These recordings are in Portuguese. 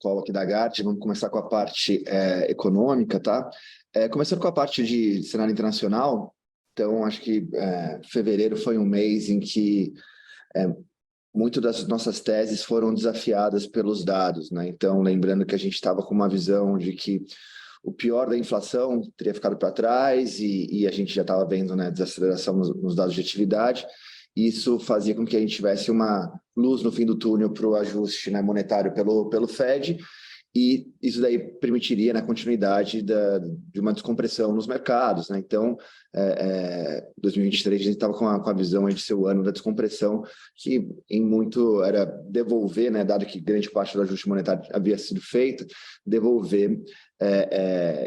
call aqui da Gart, vamos começar com a parte econômica, tá? Começando com a parte de cenário internacional, então acho que fevereiro foi um mês em que muito das nossas teses foram desafiadas pelos dados, né? Então, lembrando que a gente estava com uma visão de que o pior da inflação teria ficado para trás e a gente já estava vendo, né, desaceleração nos dados de atividade. Isso fazia com que a gente tivesse uma luz no fim do túnel para o ajuste, né, monetário pelo Fed, e isso daí permitiria, né, continuidade de uma descompressão nos mercados, né? Então, 2023 a gente estava com a visão de ser o ano da descompressão, que em muito era devolver, né, dado que grande parte do ajuste monetário havia sido feito, devolver,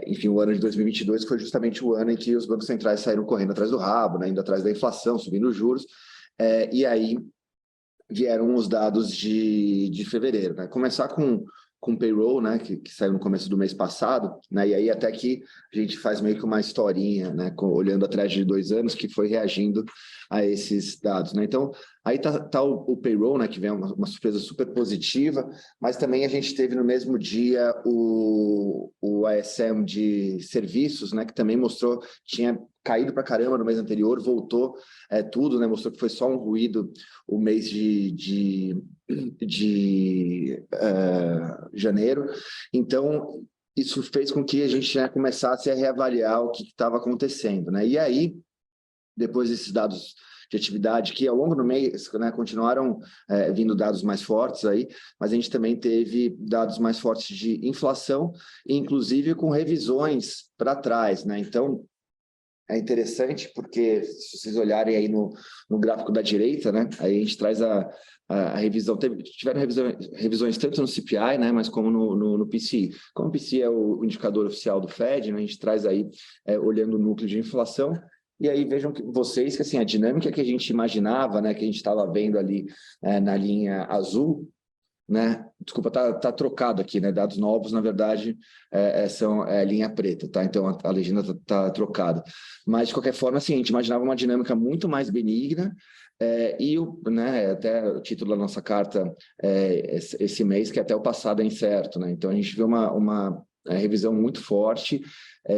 enfim, o ano de 2022 foi justamente o ano em que os bancos centrais saíram correndo atrás do rabo, né, indo atrás da inflação, subindo os juros, e aí vieram os dados de fevereiro, né? Começar com payroll, né, que saiu no começo do mês passado, né, e aí até que a gente faz meio que uma historinha, né, olhando atrás de 2 anos, que foi reagindo a esses dados, né. Então, aí tá o payroll, né, que vem uma surpresa super positiva, mas também a gente teve no mesmo dia o ISM de serviços, né, que também mostrou, tinha caído para caramba no mês anterior, voltou tudo, né, mostrou que foi só um ruído o mês de janeiro. Então, isso fez com que a gente já começasse a reavaliar o que estava acontecendo, né? E aí, depois desses dados de atividade, que ao longo do mês, né, continuaram vindo dados mais fortes aí, mas a gente também teve dados mais fortes de inflação, inclusive com revisões para trás, né? Então, é interessante porque, se vocês olharem aí no gráfico da direita, né, aí a gente traz a revisão, tiveram revisões tanto no CPI, né, mas como no PCI. Como o PCI é o indicador oficial do Fed, né, a gente traz aí, olhando o núcleo de inflação, e aí vejam vocês que assim, a dinâmica que a gente imaginava, né, que a gente estava vendo ali na linha azul, né? Desculpa, tá trocado aqui, né? Dados novos, na verdade, são linha preta, tá? Então a legenda tá trocada. Mas, de qualquer forma, assim, a gente imaginava uma dinâmica muito mais benigna, né, até o título da nossa carta esse mês, que até o passado é incerto, né? Então a gente vê uma revisão muito forte,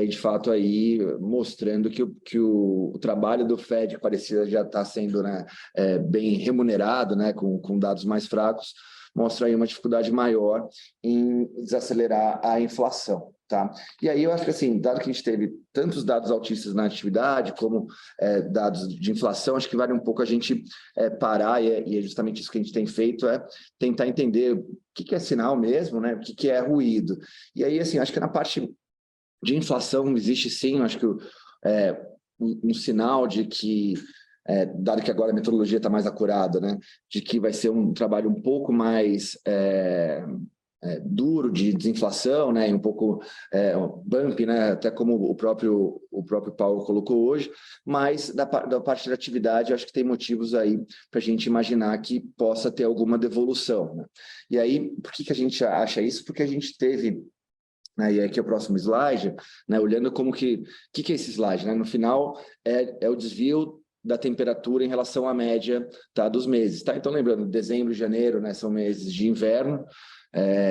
de fato aí mostrando que o trabalho do Fed parecia já estar sendo, né, bem remunerado, né, com dados mais fracos, mostra aí uma dificuldade maior em desacelerar a inflação, tá? E aí eu acho que, assim, dado que a gente teve tantos dados altistas na atividade, como dados de inflação, acho que vale um pouco a gente parar, e é justamente isso que a gente tem feito, tentar entender o que é sinal mesmo, né? O que é ruído. E aí, assim, acho que na parte de inflação existe sim, acho que um sinal de que, dado que agora a metodologia está mais acurada, né, de que vai ser um trabalho um pouco mais duro de desinflação, né, e um pouco bump, né, até como o próprio Paulo colocou hoje, mas da parte da atividade, acho que tem motivos aí para a gente imaginar que possa ter alguma devolução, né? E aí, por que a gente acha isso? Porque a gente teve, né, e aqui é o próximo slide, né, olhando como que é esse slide, né? No final é o desvio da temperatura em relação à média, tá, dos meses, tá? Então, lembrando, dezembro e janeiro, né, são meses de inverno,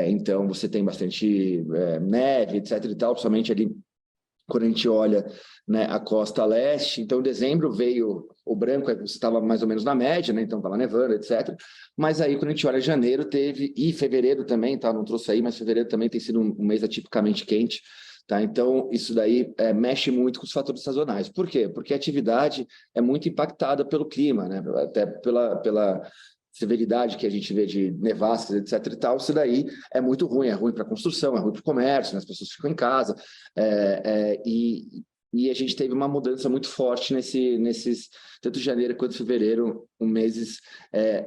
então você tem bastante neve, etc e tal, principalmente ali quando a gente olha, né, a costa leste. Então, dezembro veio o branco, você estava mais ou menos na média, né, então estava nevando, etc. Mas aí, quando a gente olha janeiro, e fevereiro também, tá, não trouxe aí, mas fevereiro também tem sido um mês atipicamente quente, tá? Então, isso daí mexe muito com os fatores sazonais. Por quê? Porque a atividade é muito impactada pelo clima, né, até pela severidade que a gente vê de nevascas, etc e tal. Isso daí é muito ruim, é ruim para a construção, é ruim para o comércio, né? As pessoas ficam em casa, e a gente teve uma mudança muito forte nesses, tanto janeiro quanto fevereiro, meses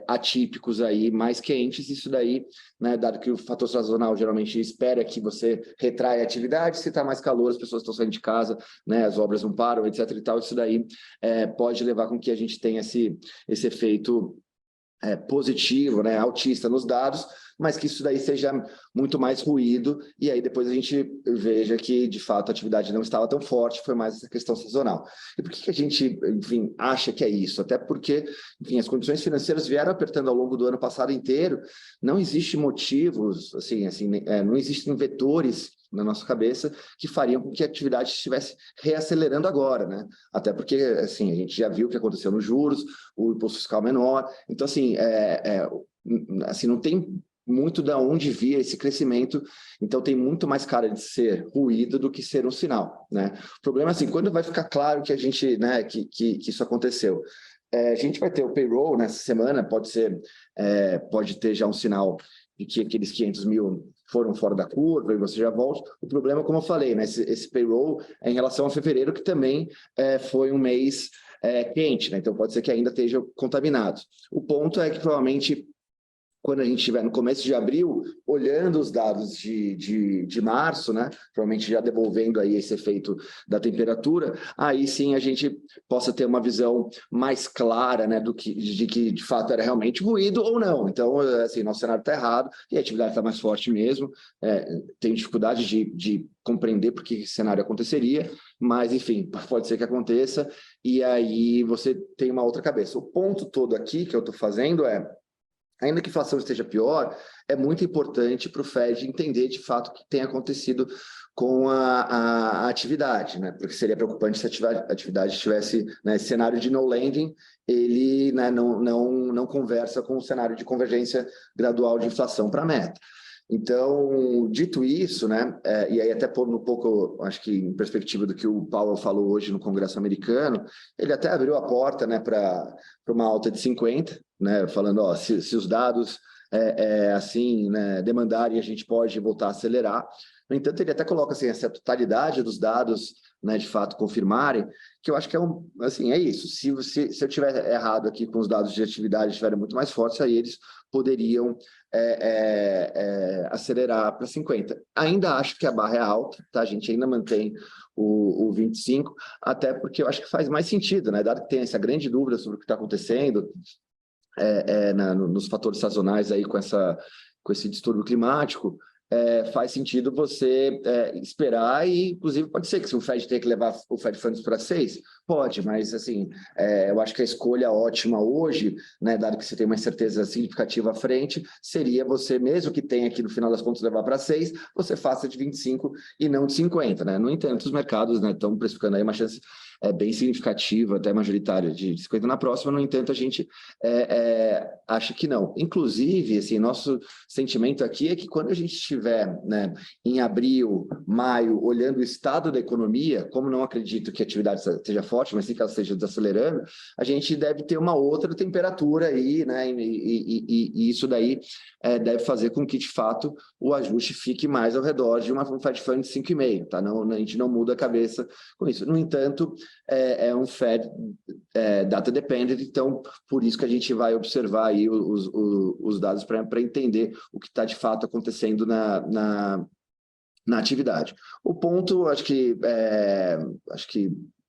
atípicos aí, mais quentes. Isso daí, né, dado que o fator sazonal geralmente espera que você retraia a atividade, se está mais calor, as pessoas estão saindo de casa, né, as obras não param, etc e tal. Isso daí pode levar com que a gente tenha esse efeito positivo, né, altista nos dados, mas que isso daí seja muito mais ruído, e aí depois a gente veja que, de fato, a atividade não estava tão forte, foi mais essa questão sazonal. E por que a gente, enfim, acha que é isso? Até porque, enfim, as condições financeiras vieram apertando ao longo do ano passado inteiro, não existe motivos, não existem vetores na nossa cabeça que fariam com que a atividade estivesse reacelerando agora, né? Até porque, assim, a gente já viu o que aconteceu nos juros, o imposto fiscal menor, então, assim, não tem muito de onde vir esse crescimento, então tem muito mais cara de ser ruído do que ser um sinal, né? O problema é assim, quando vai ficar claro que a gente, né, que isso aconteceu, a gente vai ter o payroll nessa semana, pode ter já um sinal de que aqueles 500 mil foram fora da curva e você já volta. O problema, como eu falei, né, esse payroll é em relação a fevereiro, que também foi um mês quente, né? Então pode ser que ainda esteja contaminado. O ponto é que provavelmente quando a gente estiver no começo de abril, olhando os dados de março, né, provavelmente já devolvendo aí esse efeito da temperatura, aí sim a gente possa ter uma visão mais clara, né, de que de fato era realmente ruído ou não. Então, assim, nosso cenário está errado e a atividade está mais forte mesmo. Tenho dificuldade de compreender por que esse cenário aconteceria, mas enfim, pode ser que aconteça e aí você tem uma outra cabeça. O ponto todo aqui que eu estou fazendo ainda que a inflação esteja pior, é muito importante para o Fed entender de fato o que tem acontecido com a atividade, né? Porque seria preocupante se a atividade estivesse, né, esse cenário de no lending, ele, né, não conversa com o cenário de convergência gradual de inflação para a meta. Então, dito isso, né, e aí até pondo um pouco, acho que em perspectiva do que o Powell falou hoje no Congresso americano, ele até abriu a porta, né, para uma alta de 50, né, falando, ó, se os dados assim, né, demandarem, a gente pode voltar a acelerar. No entanto, ele até coloca assim, essa totalidade dos dados, né, de fato confirmarem, que eu acho que assim, é isso. Se eu tiver errado aqui com os dados de atividade estiverem muito mais fortes, aí eles poderiam acelerar para 50. Ainda acho que a barra é alta, tá? A gente ainda mantém o 25, até porque eu acho que faz mais sentido, né? Dado que tem essa grande dúvida sobre o que está acontecendo nos fatores sazonais aí com esse distúrbio climático, faz sentido você esperar e, inclusive, pode ser que se o Fed tenha que levar o Fed Funds para 6, pode, mas, assim, eu acho que a escolha ótima hoje, né, dado que você tem uma incerteza significativa à frente, seria você, mesmo que tenha aqui, no final das contas, levar para 6, você faça de 25 e não de 50, né? No entanto, os mercados, né, estão precificando aí uma chance bem significativa, até majoritária, de 50 na próxima. No entanto, a gente acha que não. Inclusive, assim, nosso sentimento aqui é que quando a gente estiver, né, em abril, maio, olhando o estado da economia, como não acredito que a atividade esteja forte, mas sim que ela esteja desacelerando, a gente deve ter uma outra temperatura aí, né, e isso daí deve fazer com que, de fato, o ajuste fique mais ao redor de um Fed Fund de 5,5, tá? Não, a gente não muda a cabeça com isso. No entanto, um Fed data dependent, então por isso que a gente vai observar aí os dados para entender o que está de fato acontecendo na atividade. O ponto, acho que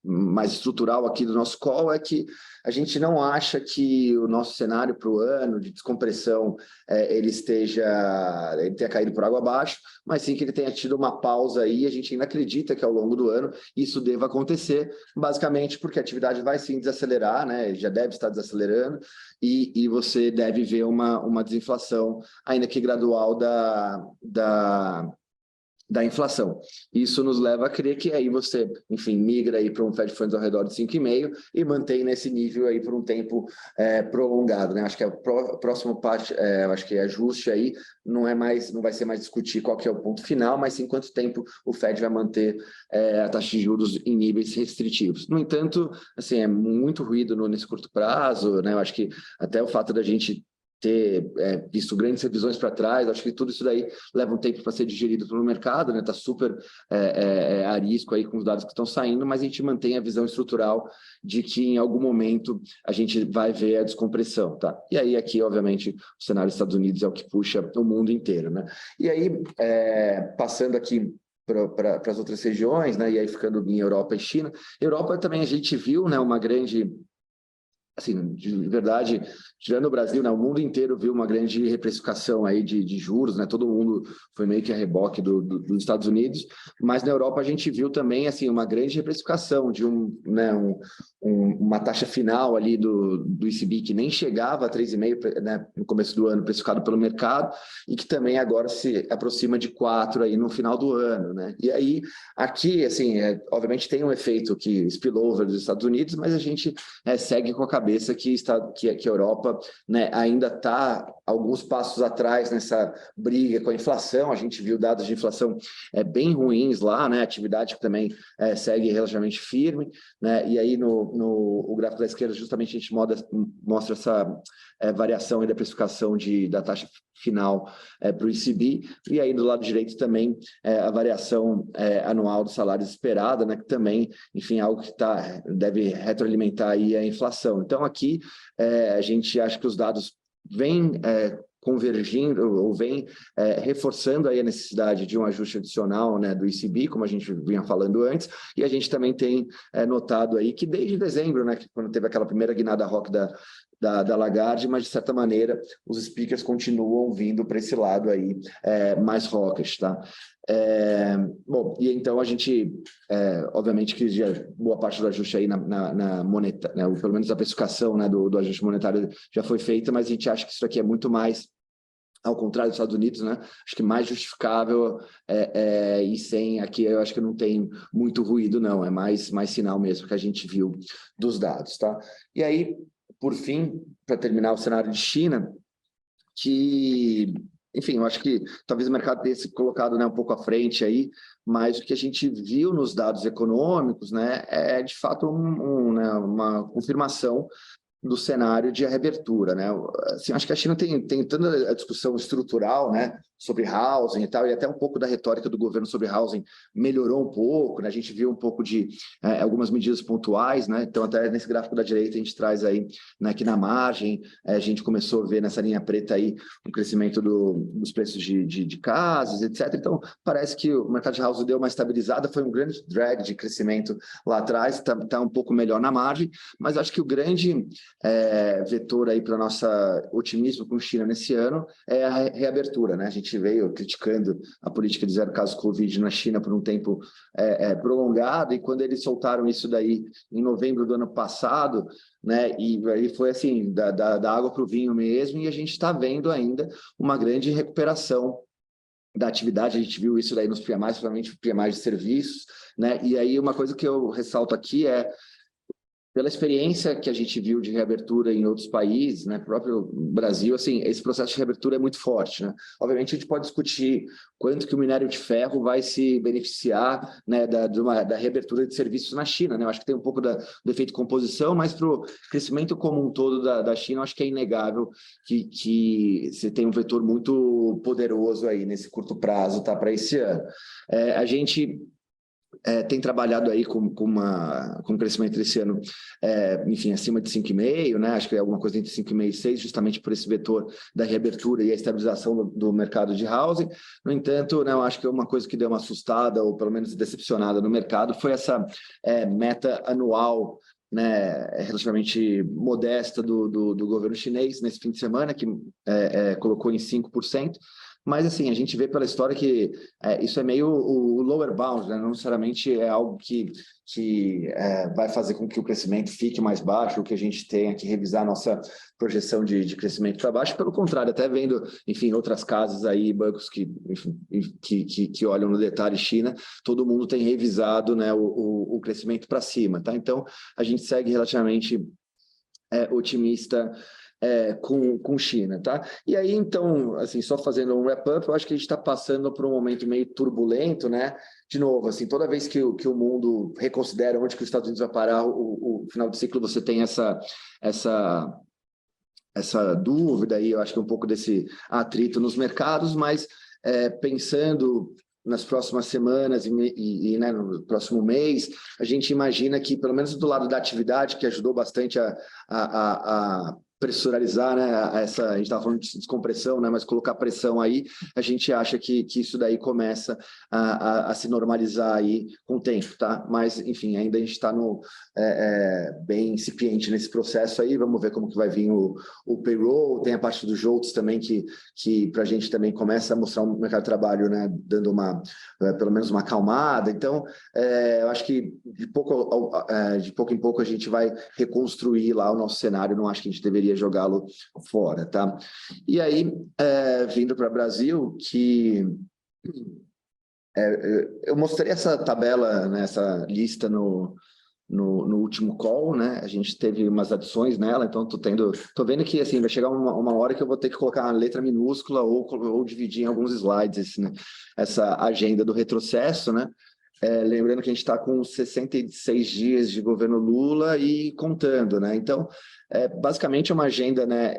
mais estrutural aqui do nosso call é que a gente não acha que o nosso cenário para o ano de descompressão ele tenha caído por água abaixo, mas sim que ele tenha tido uma pausa aí. A gente ainda acredita que ao longo do ano isso deva acontecer, basicamente porque a atividade vai sim desacelerar, né? Já deve estar desacelerando, e você deve ver uma desinflação, ainda que gradual, da inflação. Isso nos leva a crer que aí você, enfim, migra aí para um Fed Funds ao redor de 5,5 e mantém nesse nível aí por um tempo prolongado, né? Acho que a próxima parte, acho que ajuste aí não vai ser mais discutir qual que é o ponto final, mas sim quanto tempo o Fed vai manter a taxa de juros em níveis restritivos. No entanto, assim, é muito ruído nesse curto prazo, né? Eu acho que até o fato da gente ter visto grandes revisões para trás, acho que tudo isso daí leva um tempo para ser digerido pelo mercado, né? Está super a risco aí com os dados que estão saindo, mas a gente mantém a visão estrutural de que em algum momento a gente vai ver a descompressão, tá? E aí aqui, obviamente, o cenário dos Estados Unidos é o que puxa o mundo inteiro, né? E aí, passando aqui para as outras regiões, né? E aí ficando em Europa e China. Europa também a gente viu, né, uma grande assim, de verdade, tirando o Brasil, né, o mundo inteiro viu uma grande reprecificação aí de juros, né, todo mundo foi meio que a reboque dos Estados Unidos, mas na Europa a gente viu também, assim, uma grande reprecificação de uma taxa final ali do ECB que nem chegava a 3,5, né, no começo do ano, precificado pelo mercado, e que também agora se aproxima de 4 aí no final do ano, né, e aí aqui, assim, obviamente tem um efeito que spillover dos Estados Unidos, mas a gente segue com a cabeça que a Europa, né, ainda está alguns passos atrás nessa briga com a inflação. A gente viu dados de inflação bem ruins lá, né, a atividade que também segue relativamente firme, né, e aí no gráfico da esquerda justamente a gente mostra essa variação da precificação da taxa final para o ECB, e aí do lado direito também a variação anual dos salários esperada, né, que também, enfim, é algo que deve retroalimentar aí a inflação. Então, aqui, a gente acha que os dados vêm convergindo ou vêm reforçando aí a necessidade de um ajuste adicional, né, do ECB, como a gente vinha falando antes, e a gente também tem notado aí que desde dezembro, né, que quando teve aquela primeira guinada rock da Lagarde, mas de certa maneira os speakers continuam vindo para esse lado aí mais hawkish, tá? Bom, e então a gente, obviamente que já boa parte do ajuste aí na moneta, né, pelo menos a precificação, né, do ajuste monetário já foi feita, mas a gente acha que isso aqui é muito mais ao contrário dos Estados Unidos, né? Acho que mais justificável e sem aqui eu acho que não tem muito ruído, não, é mais sinal mesmo que a gente viu dos dados, tá? E aí, por fim, para terminar o cenário de China, que, enfim, eu acho que talvez o mercado tenha se colocado, né, um pouco à frente aí, mas o que a gente viu nos dados econômicos, né, é de fato né, uma confirmação do cenário de reabertura, né? Assim, acho que a China tem toda a discussão estrutural, né, sobre housing e tal, e até um pouco da retórica do governo sobre housing melhorou um pouco, né? A gente viu um pouco de algumas medidas pontuais, né? Então, até nesse gráfico da direita, a gente traz aí, né, que na margem, a gente começou a ver nessa linha preta aí um crescimento dos preços de casas, etc. Então, parece que o mercado de housing deu uma estabilizada, foi um grande drag de crescimento lá atrás, tá um pouco melhor na margem, mas acho que o grande vetor aí para nossa otimismo com China nesse ano é a reabertura, né? A gente veio criticando a política de zero casos Covid na China por um tempo prolongado, e quando eles soltaram isso daí em novembro do ano passado, né? E aí foi assim, da água para o vinho mesmo, e a gente está vendo ainda uma grande recuperação da atividade. A gente viu isso daí nos PMIs, principalmente PMIs de serviços, né? E aí uma coisa que eu ressalto aqui pela experiência que a gente viu de reabertura em outros países, né, próprio Brasil, assim, esse processo de reabertura é muito forte, né? Obviamente a gente pode discutir quanto que o minério de ferro vai se beneficiar, né, da reabertura de serviços na China, né? Eu acho que tem um pouco do efeito composição, mas para o crescimento como um todo da China, eu acho que é inegável que você tem um vetor muito poderoso aí nesse curto prazo, tá, para esse ano. A gente tem trabalhado aí com um crescimento desse ano, enfim, acima de 5,5, né? Acho que é alguma coisa entre 5,5 e 6, justamente por esse vetor da reabertura e a estabilização do mercado de housing. No entanto, né, eu acho que uma coisa que deu uma assustada, ou pelo menos decepcionada no mercado, foi essa meta anual, né, relativamente modesta do governo chinês nesse fim de semana, que colocou em 5%. Mas, assim, a gente vê pela história que isso é meio o lower bound, né? Não necessariamente é algo que vai fazer com que o crescimento fique mais baixo, ou que a gente tenha que revisar a nossa projeção de crescimento para baixo. Pelo contrário, até vendo, enfim, outras casas aí, bancos que olham no detalhe China, todo mundo tem revisado, né, o crescimento para cima, tá? Então, a gente segue relativamente otimista com China, tá? E aí, então, assim, só fazendo um wrap-up, eu acho que a gente está passando por um momento meio turbulento, né? De novo, assim, toda vez que o mundo reconsidera onde que os Estados Unidos vai parar o final de ciclo, você tem essa dúvida aí, eu acho que um pouco desse atrito nos mercados, mas pensando nas próximas semanas e né, no próximo mês, a gente imagina que, pelo menos do lado da atividade, que ajudou bastante a pressurizar, né, a gente estava falando de descompressão, né, mas colocar pressão aí, a gente acha que isso daí começa a se normalizar aí com o tempo, tá? Mas, enfim, ainda a gente está bem incipiente nesse processo aí, vamos ver como que vai vir o payroll, tem a parte dos JOLTS também, que para a gente também começa a mostrar um mercado de trabalho, né, dando pelo menos uma acalmada. Então, eu acho que de pouco em pouco a gente vai reconstruir lá o nosso cenário, não acho que a gente deveria jogá-lo fora, tá? E aí, vindo para o Brasil, eu mostrei essa tabela, né, essa lista no último call, né? A gente teve umas adições nela, então tô vendo que assim vai chegar uma hora que eu vou ter que colocar uma letra minúscula ou dividir em alguns slides né? Essa agenda do retrocesso, né? Lembrando que a gente está com 66 dias de governo Lula e contando, né? Então, basicamente é uma agenda, né,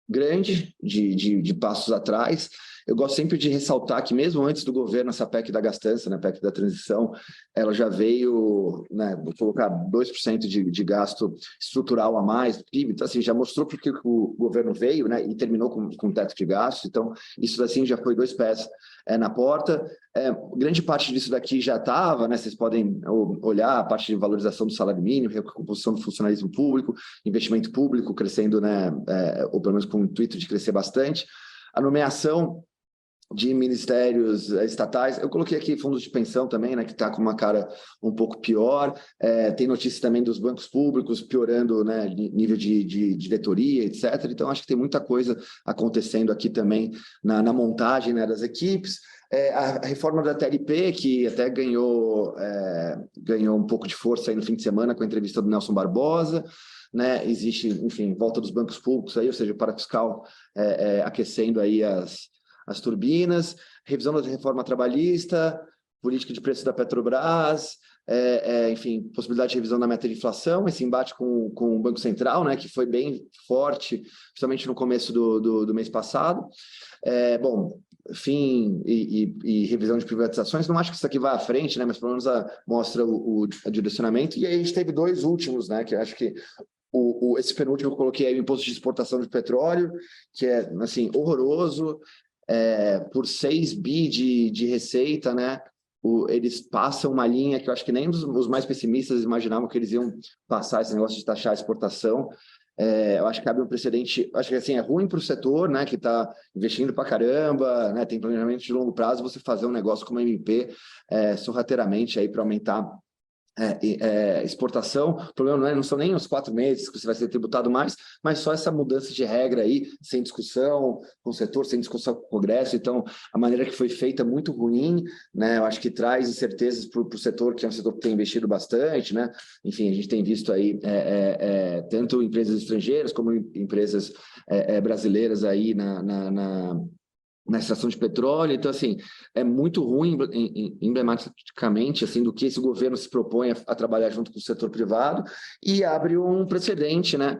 grande de passos atrás. Eu gosto sempre de ressaltar que mesmo antes do governo, essa PEC da gastança, né, PEC da transição, ela já veio, né, vou colocar 2% de gasto estrutural a mais do PIB, então assim, já mostrou porque o governo veio, né, e terminou com teto de gastos, então isso assim já foi 2 pés na porta. Grande parte disso daqui já estava, né, vocês podem olhar a parte de valorização do salário mínimo, recomposição do funcionalismo público, investimento público crescendo, né, ou pelo menos com o intuito de crescer bastante, a nomeação de ministérios estatais. Eu coloquei aqui fundos de pensão também, né, que está com uma cara um pouco pior. Tem notícia também dos bancos públicos piorando, né, nível de diretoria, etc. Então, acho que tem muita coisa acontecendo aqui também na montagem, né, das equipes. A reforma da TLP, que até ganhou um pouco de força aí no fim de semana com a entrevista do Nelson Barbosa, né? Existe, enfim, volta dos bancos públicos aí, ou seja, o parafiscal aquecendo aí as turbinas, revisão da reforma trabalhista, política de preço da Petrobras, enfim, possibilidade de revisão da meta de inflação, esse embate com o Banco Central, né, que foi bem forte, principalmente no começo do mês passado. Bom, fim e revisão de privatizações, não acho que isso aqui vá à frente, né, mas pelo menos mostra o direcionamento. E aí a gente teve 2 últimos, né, que eu acho que esse penúltimo eu coloquei aí, o imposto de exportação de petróleo, que é, assim, horroroso, por 6 bi de receita, né? Eles passam uma linha que eu acho que nem os mais pessimistas imaginavam que eles iam passar esse negócio de taxar a exportação. Eu acho que abre um precedente, acho que assim, é ruim para o setor, né, que está investindo para caramba, né, tem planejamento de longo prazo, você fazer um negócio como a MP sorrateiramente aí para aumentar exportação. O problema não são nem os 4 meses que você vai ser tributado mais, mas só essa mudança de regra aí, sem discussão com o setor, sem discussão com o Congresso. Então, a maneira que foi feita é muito ruim, né? Eu acho que traz incertezas para o setor, que é um setor que tem investido bastante, né? Enfim, a gente tem visto aí tanto empresas estrangeiras como empresas brasileiras aí na extração de petróleo. Então, assim, é muito ruim, emblematicamente, assim, do que esse governo se propõe a trabalhar junto com o setor privado e abre um precedente, né?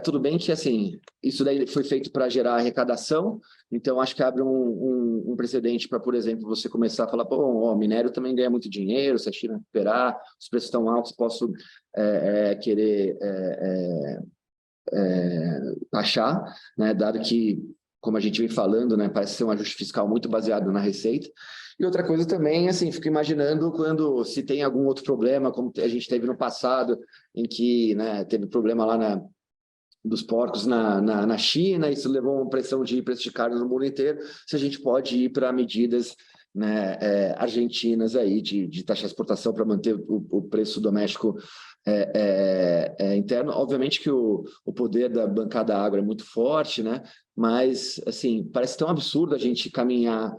Tudo bem que, assim, isso daí foi feito para gerar arrecadação, então acho que abre um precedente para, por exemplo, você começar a falar, pô, o minério também ganha muito dinheiro, se a China recuperar, os preços estão altos, posso querer taxar, né? Dado que, como a gente vem falando, né, parece ser um ajuste fiscal muito baseado na receita. E outra coisa também, assim, fico imaginando quando se tem algum outro problema, como a gente teve no passado, em que, né, teve problema lá dos porcos na China, isso levou a uma pressão de preço de carne no mundo inteiro, se a gente pode ir para medidas, né, argentinas aí de taxa de exportação para manter o preço doméstico interno. Obviamente que o poder da bancada agro é muito forte, né? Mas, assim, parece tão absurdo a gente caminhar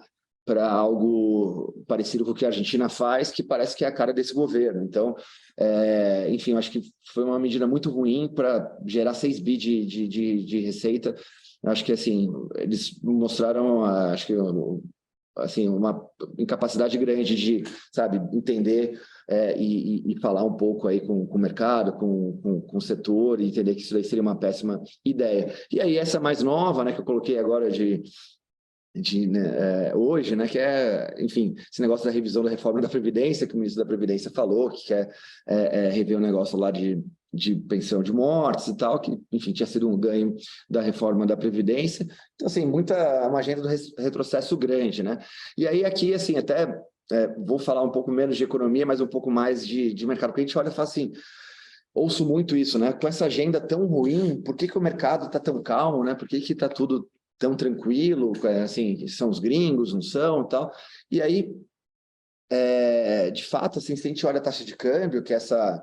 para algo parecido com o que a Argentina faz, que parece que é a cara desse governo. Então, enfim, eu acho que foi uma medida muito ruim para gerar 6 bi de receita. Eu acho que, assim, eles mostraram, acho que, assim, uma incapacidade grande de, sabe, entender e falar um pouco aí com o mercado, com o setor, e entender que isso daí seria uma péssima ideia. E aí essa mais nova, né, que eu coloquei agora hoje, né, que enfim, esse negócio da revisão da reforma da Previdência, que o ministro da Previdência falou, que quer rever o negócio lá de pensão de mortes e tal, que, enfim, tinha sido um ganho da reforma da Previdência. Então, assim, uma agenda do retrocesso grande, né? E aí, aqui, assim, até vou falar um pouco menos de economia, mas um pouco mais de mercado, porque a gente olha e fala assim, ouço muito isso, né? Com essa agenda tão ruim, por que o mercado está tão calmo, né? Por que está tudo tão tranquilo? Assim, são os gringos, não são, tal. E aí, de fato, assim, se a gente olha a taxa de câmbio, que é essa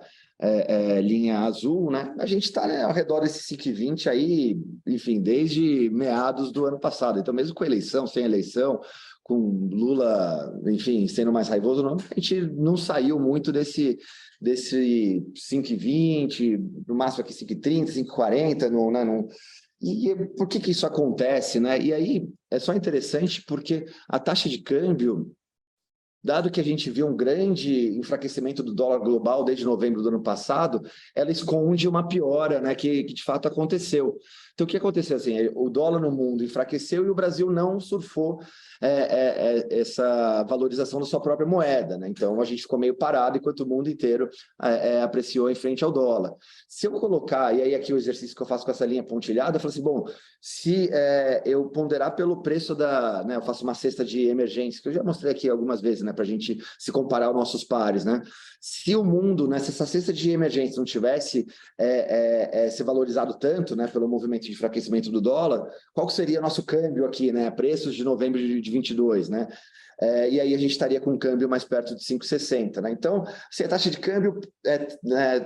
linha azul, né? A gente está, né, ao redor desse 5,20 aí, enfim, desde meados do ano passado. Então, mesmo com eleição, sem eleição, com Lula, enfim, sendo mais raivoso, não, a gente não saiu muito desse 5,20, no máximo aqui 5,30, 5,40, não, né, não. E por que isso acontece, né? E aí é só interessante porque a taxa de câmbio, dado que a gente viu um grande enfraquecimento do dólar global desde novembro do ano passado, ela esconde uma piora, né, que de fato aconteceu. Então, o que aconteceu? Assim, o dólar no mundo enfraqueceu e o Brasil não surfou essa valorização da sua própria moeda, né? Então, a gente ficou meio parado enquanto o mundo inteiro apreciou em frente ao dólar. Se eu colocar, e aí aqui o exercício que eu faço com essa linha pontilhada, eu falo assim, bom, se eu ponderar pelo preço né, eu faço uma cesta de emergência, que eu já mostrei aqui algumas vezes, né, para a gente se comparar aos nossos pares, né? Se o mundo, né, se essa cesta de emergência não tivesse se valorizado tanto, né, pelo movimento de enfraquecimento do dólar, qual seria o nosso câmbio aqui, né, preços de novembro de 22, né? E aí a gente estaria com um câmbio mais perto de 5,60, né? Então, se a taxa de câmbio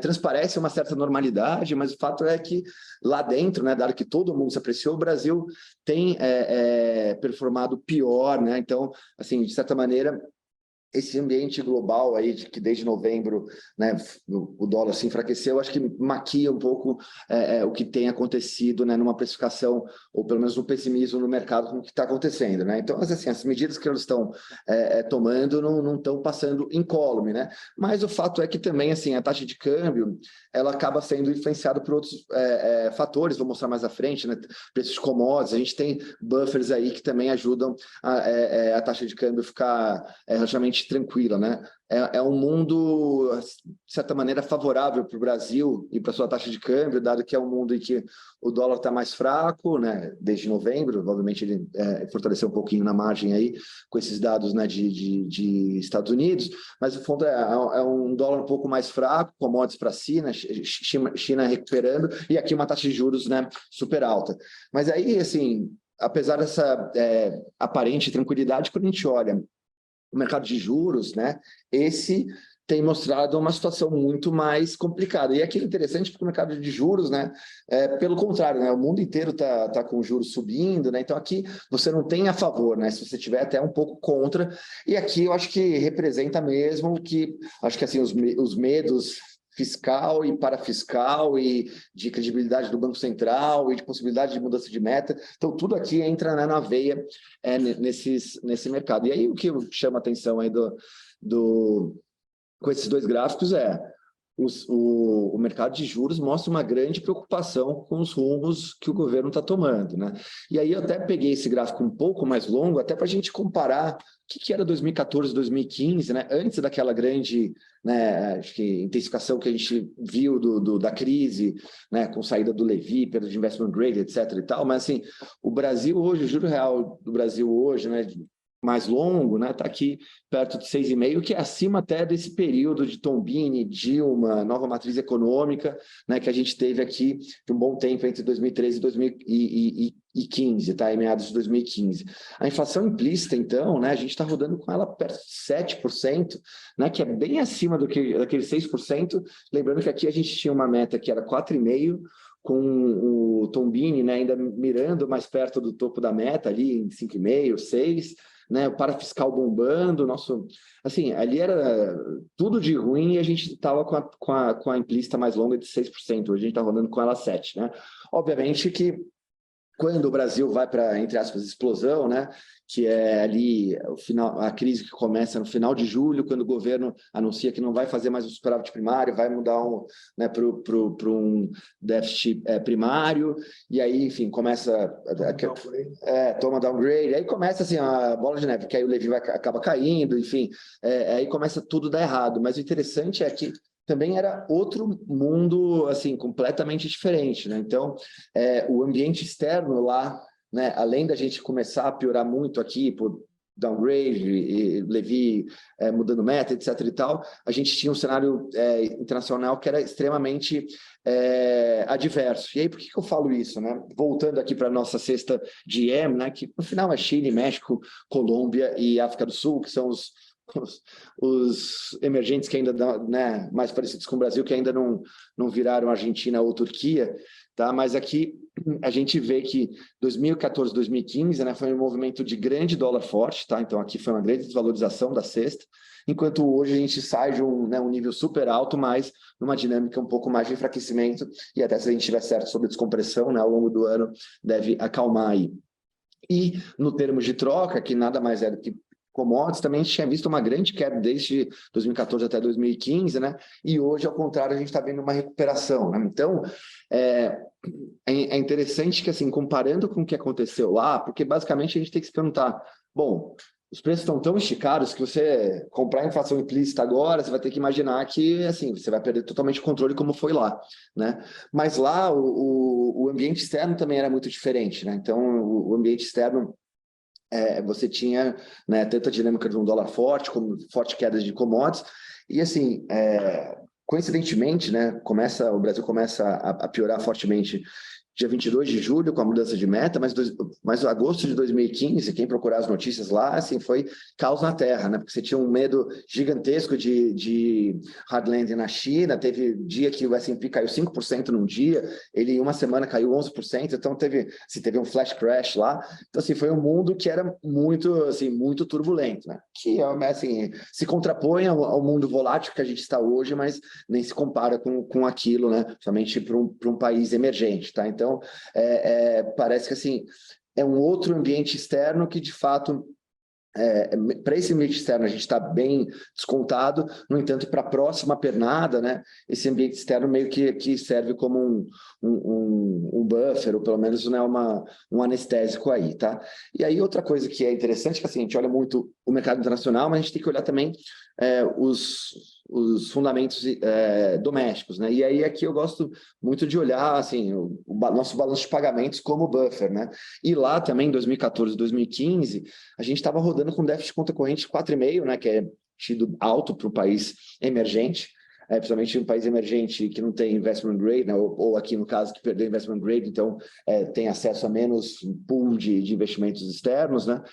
transparece uma certa normalidade, mas o fato é que lá dentro, né, dado que todo mundo se apreciou, o Brasil tem performado pior, né? Então, assim, de certa maneira, esse ambiente global aí, de que desde novembro, né, o dólar se enfraqueceu, acho que maquia um pouco o que tem acontecido, né, numa precificação, ou pelo menos no pessimismo no mercado com o que está acontecendo, né? Então, assim, as medidas que eles estão tomando não estão passando incólume, né? Mas o fato é que também, assim, a taxa de câmbio, ela acaba sendo influenciada por outros fatores, vou mostrar mais à frente, né? Preços de commodities, a gente tem buffers aí que também ajudam a taxa de câmbio ficar relativamente tranquila, né? É um mundo, de certa maneira, favorável para o Brasil e para sua taxa de câmbio, dado que é um mundo em que o dólar está mais fraco, né? Desde novembro, obviamente ele fortaleceu um pouquinho na margem aí, com esses dados, né, de Estados Unidos, mas o fundo é um dólar um pouco mais fraco, commodities para si, né? China recuperando, e aqui uma taxa de juros, né, super alta. Mas aí, assim, apesar dessa aparente tranquilidade, quando a gente olha o mercado de juros, né, esse tem mostrado uma situação muito mais complicada. E aqui é interessante porque o mercado de juros, né, pelo contrário, né, o mundo inteiro tá com juros subindo, né, então aqui você não tem a favor, né, se você tiver até um pouco contra, e aqui eu acho que representa mesmo que, acho que assim, os medos fiscal e parafiscal e de credibilidade do Banco Central e de possibilidade de mudança de meta. Então, tudo aqui entra, né, na veia nesse mercado. E aí, o que chama a atenção aí com esses dois gráficos o mercado de juros mostra uma grande preocupação com os rumos que o governo está tomando, né? E aí eu até peguei esse gráfico um pouco mais longo, até para a gente comparar o que era 2014, 2015, né? Antes daquela grande, né, acho que intensificação que a gente viu da crise, né, com saída do Levi, perda de investment grade, etc. e tal, mas assim, o Brasil hoje, o juro real do Brasil hoje, né, mais longo, né, está aqui perto de 6,5, que é acima até desse período de Tombini, Dilma, nova matriz econômica, né, que a gente teve aqui de um bom tempo entre 2013 e 2015, tá, em meados de 2015. A inflação implícita, então, né, a gente está rodando com ela perto de 7%, né, que é bem acima daqueles 6%, lembrando que aqui a gente tinha uma meta que era 4,5%, com o Tombini, né, ainda mirando mais perto do topo da meta, ali em 5,5%, 6%, né, o parafiscal bombando, assim, ali era tudo de ruim e a gente estava com a implícita mais longa de 6%, hoje a gente está rodando com ela 7%, né? Obviamente que quando o Brasil vai para, entre aspas, explosão, né, que é ali a crise que começa no final de julho, quando o governo anuncia que não vai fazer mais o superávit primário, vai mudar né, para um déficit primário, e aí, enfim, começa toma downgrade, aí começa assim a bola de neve, que aí o Levi acaba caindo, enfim, aí começa tudo a dar errado. Mas o interessante é que também era outro mundo, assim, completamente diferente, né? Então, o ambiente externo lá, né, além da gente começar a piorar muito aqui por downgrade, e Levi mudando meta, etc. e tal, a gente tinha um cenário internacional que era extremamente adverso. E aí, por que eu falo isso, né? Voltando aqui para a nossa cesta de EM, né, que no final é Chile, México, Colômbia e África do Sul, que são os emergentes que ainda, né, mais parecidos com o Brasil, que ainda não viraram Argentina ou Turquia, tá? Mas aqui a gente vê que 2014, 2015, né, foi um movimento de grande dólar forte, tá? Então aqui foi uma grande desvalorização da cesta, enquanto hoje a gente sai de um nível super alto, mas numa dinâmica um pouco mais de enfraquecimento, e até se a gente estiver certo sobre descompressão, né, ao longo do ano deve acalmar aí. E no termo de troca, que nada mais é do que commodities, também a gente tinha visto uma grande queda desde 2014 até 2015, né? E hoje, ao contrário, a gente está vendo uma recuperação, né? Então, é interessante que, assim, comparando com o que aconteceu lá, porque basicamente a gente tem que se perguntar, bom, os preços estão tão esticados que você comprar a inflação implícita agora, você vai ter que imaginar que, assim, você vai perder totalmente o controle como foi lá, né? Mas lá o ambiente externo também era muito diferente, né? Então, o ambiente externo, você tinha, né, tanto a dinâmica de um dólar forte, como forte queda de commodities, e assim, coincidentemente, né, o Brasil começa a piorar fortemente dia 22 de julho, com a mudança de meta, mas agosto de 2015, quem procurar as notícias lá, assim, foi caos na terra, né? Porque você tinha um medo gigantesco de hard landing na China, teve dia que o S&P caiu 5% num dia, ele em uma semana caiu 11%, então teve um flash crash lá. Então, assim, foi um mundo que era muito, assim, muito turbulento, né? Que, assim, se contrapõe ao mundo volátil que a gente está hoje, mas nem se compara com aquilo, né? Somente para um país emergente, tá? Então, parece que assim é um outro ambiente externo que de fato para esse ambiente externo a gente está bem descontado, no entanto, para a próxima pernada, né, esse ambiente externo meio que serve como um buffer, ou pelo menos, né, um anestésico aí, tá? E aí outra coisa que é interessante, que assim, a gente olha muito o mercado internacional, mas a gente tem que olhar também os fundamentos domésticos, né? E aí aqui eu gosto muito de olhar assim o nosso balanço de pagamentos como buffer, né? E lá também em 2014, 2015, a gente estava rodando com déficit de conta corrente de 4,5, né? Que é tido alto para o país emergente. Principalmente um país emergente que não tem investment grade, né, ou aqui no caso que perdeu investment grade, então tem acesso a menos pool de investimentos externos, né?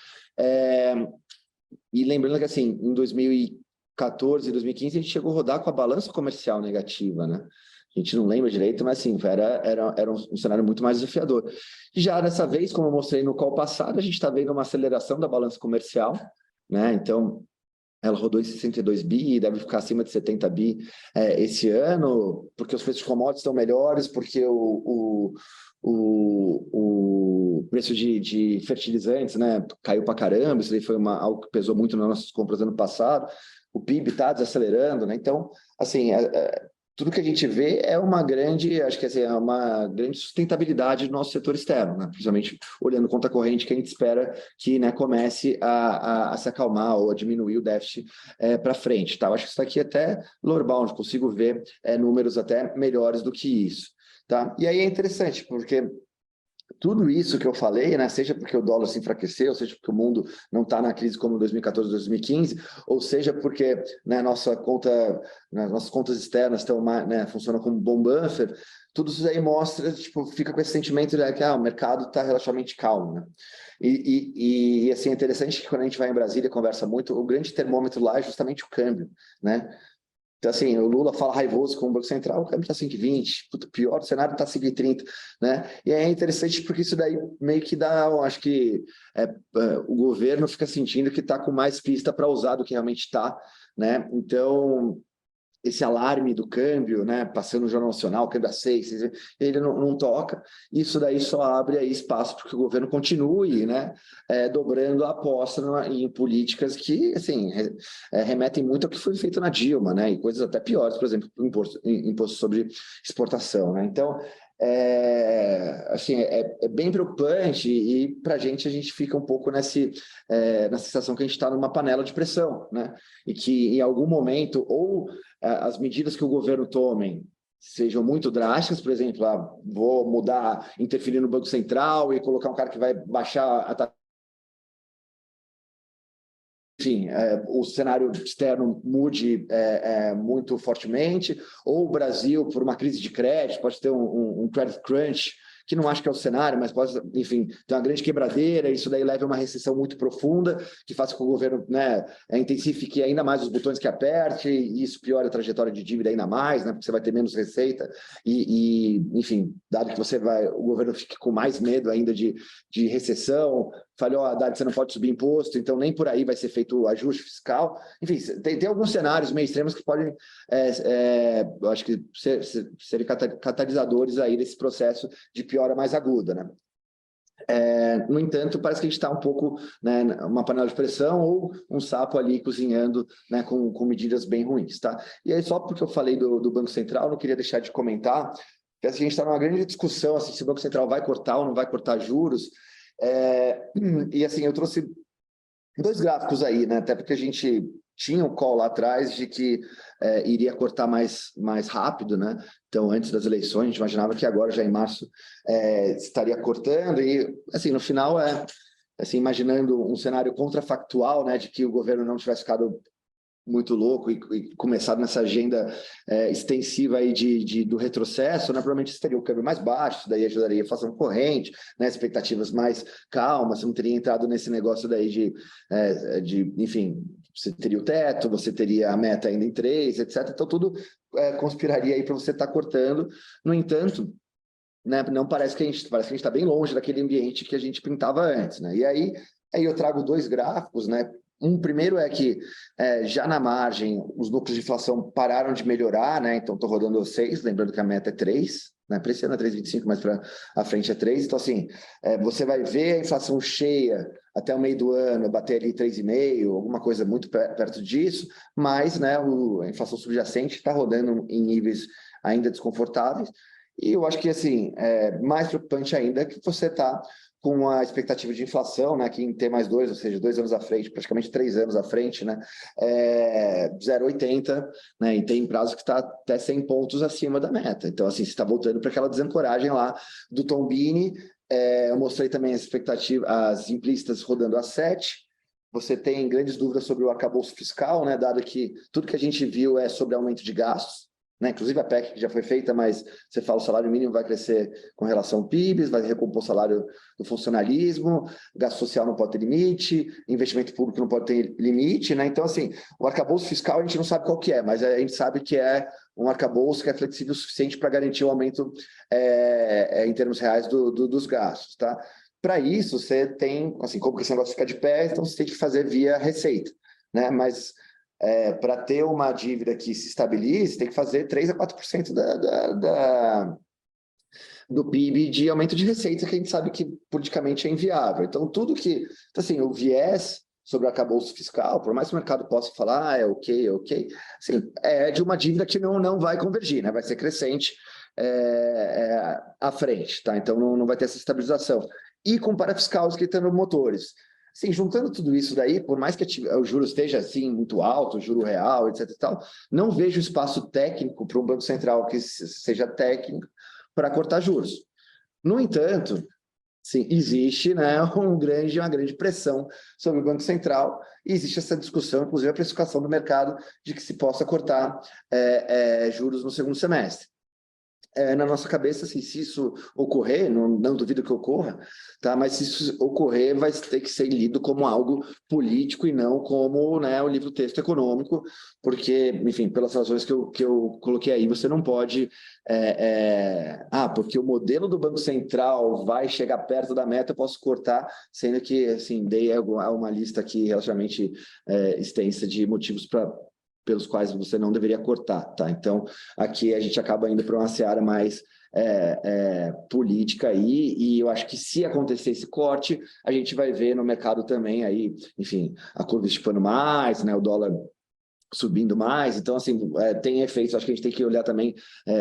E lembrando que assim, em 2014 e 2015 a gente chegou a rodar com a balança comercial negativa, né? A gente não lembra direito, mas assim, era um cenário muito mais desafiador. Já dessa vez, como eu mostrei no call passado, a gente está vendo uma aceleração da balança comercial, né? Então, ela rodou em 62 bi, deve ficar acima de 70 bi esse ano, porque os preços de commodities estão melhores, porque o preço de fertilizantes, né, caiu para caramba, isso aí foi algo que pesou muito nas nossas compras ano passado, o PIB está desacelerando, né? Então, assim, tudo que a gente vê acho que assim, é uma grande sustentabilidade do nosso setor externo, né? Principalmente olhando conta corrente, que a gente espera que, né, comece a se acalmar ou a diminuir o déficit para frente, tá? Eu acho que isso aqui até lower bound, consigo ver números até melhores do que isso, tá? E aí é interessante, porque tudo isso que eu falei, né, seja porque o dólar se enfraqueceu, seja porque o mundo não está na crise como 2014, 2015, ou seja porque, né, nossas contas externas estão, né, funcionam como bom buffer, tudo isso aí mostra, tipo, fica com esse sentimento de que o mercado está relativamente calmo, né? E assim, é interessante que quando a gente vai em Brasília e conversa muito, o grande termômetro lá é justamente o câmbio, né? Então, assim, o Lula fala raivoso com o Banco Central, o câmbio está 5,20, pior, o cenário está 5,30, né? E é interessante porque isso daí meio que dá, eu acho que o governo fica sentindo que está com mais pista para usar do que realmente está, né? Então, esse alarme do câmbio, né, passando no Jornal Nacional, câmbio a 6, ele não toca, isso daí só abre aí espaço para que o governo continue, né, dobrando a aposta em políticas que, assim, remetem muito ao que foi feito na Dilma, né, e coisas até piores, por exemplo, imposto sobre exportação, né, então, assim, é bem preocupante e para a gente fica um pouco na sensação que a gente está numa panela de pressão, né? E que em algum momento, ou as medidas que o governo tome sejam muito drásticas, por exemplo, vou mudar, interferir no Banco Central e colocar um cara que vai baixar a taxa. Enfim, o cenário externo mude muito fortemente, ou o Brasil, por uma crise de crédito, pode ter um credit crunch, que não acho que é o cenário, mas pode, enfim, ter uma grande quebradeira, isso daí leva a uma recessão muito profunda, que faça com que o governo, né, intensifique ainda mais os botões que aperte, e isso piora a trajetória de dívida ainda mais, né, porque você vai ter menos receita, enfim, dado que o governo fique com mais medo ainda de recessão, falhou a dado que você não pode subir imposto, então nem por aí vai ser feito o ajuste fiscal. Enfim, tem alguns cenários meio extremos que podem, eu acho que serem catalisadores aí desse processo de piora mais aguda, né? No entanto, parece que a gente está um pouco, né, uma panela de pressão ou um sapo ali cozinhando, né, com medidas bem ruins, tá? E aí, só porque eu falei do Banco Central, não queria deixar de comentar que assim, a gente está numa grande discussão assim, se o Banco Central vai cortar ou não vai cortar juros. E assim, eu trouxe 2 gráficos aí, né? Até porque a gente tinha um call lá atrás de que iria cortar mais rápido, né? Então, antes das eleições, a gente imaginava que agora, já em março, estaria cortando. E, assim, no final, assim, imaginando um cenário contrafactual, né? De que o governo não tivesse ficado muito louco e começado nessa agenda extensiva aí do retrocesso, né? Provavelmente você teria o câmbio mais baixo, isso daí ajudaria a inflação corrente, né? Expectativas mais calmas, você não teria entrado nesse negócio daí enfim, você teria o teto, você teria a meta ainda em 3, etc. Então, tudo conspiraria aí para você estar cortando. No entanto, né, não parece que a gente está bem longe daquele ambiente que a gente pintava antes, né? E aí eu trago 2 gráficos, né? Um primeiro é que já na margem os núcleos de inflação pararam de melhorar, né? Então estou rodando 6, lembrando que a meta é 3, né? Para esse ano é 3,25, mas para a frente é 3. Então, assim, você vai ver a inflação cheia até o meio do ano, bater ali 3,5, alguma coisa muito perto disso, mas, né, a inflação subjacente está rodando em níveis ainda desconfortáveis. E eu acho que, assim, mais preocupante ainda é que você está com a expectativa de inflação, né, que em T+2, ou seja, 2 anos à frente, praticamente 3 anos à frente, né, 0,80, né, e tem prazo que está até 100 pontos acima da meta. Então, assim, você está voltando para aquela desancoragem lá do Tombini. Eu mostrei também as expectativas, as implícitas rodando a 7. Você tem grandes dúvidas sobre o arcabouço fiscal, né, dado que tudo que a gente viu é sobre aumento de gastos, né? Inclusive a PEC que já foi feita, mas você fala o salário mínimo vai crescer com relação ao PIB, vai recompor o salário do funcionalismo, gasto social não pode ter limite, investimento público não pode ter limite, né? Então, assim, o arcabouço fiscal a gente não sabe qual que é, mas a gente sabe que é um arcabouço que é flexível o suficiente para garantir o aumento em termos reais dos gastos, tá? Para isso, você tem, assim, como que esse negócio fica de pé, então você tem que fazer via receita, né? Mas para ter uma dívida que se estabilize, tem que fazer 3 a 4% do PIB de aumento de receita, que a gente sabe que politicamente é inviável. Então, assim, o viés sobre o arcabouço fiscal, por mais que o mercado possa falar, é ok, assim, é de uma dívida que não vai convergir, né? Vai ser crescente à frente, tá? Então, não vai ter essa estabilização. E com parafiscal esquentando motores. Sim, juntando tudo isso daí, por mais que o juro esteja assim muito alto, o juro real, etc e tal, não vejo espaço técnico para um Banco Central que seja técnico para cortar juros. No entanto, sim, existe, né, uma grande pressão sobre o Banco Central e existe essa discussão, inclusive a precificação do mercado de que se possa cortar juros no segundo semestre. Na nossa cabeça, assim, se isso ocorrer, não duvido que ocorra, tá? Mas se isso ocorrer, vai ter que ser lido como algo político e não como, né, o livro-texto econômico, porque, enfim, pelas razões que eu coloquei aí, você não pode... porque o modelo do Banco Central vai chegar perto da meta, eu posso cortar, sendo que, assim, dei uma lista aqui relativamente extensa de motivos pelos quais você não deveria cortar, tá? Então, aqui a gente acaba indo para uma seara mais política aí, e eu acho que se acontecer esse corte, a gente vai ver no mercado também aí, enfim, a curva esticando mais, né? O dólar subindo mais. Então, assim, tem efeitos. Acho que a gente tem que olhar também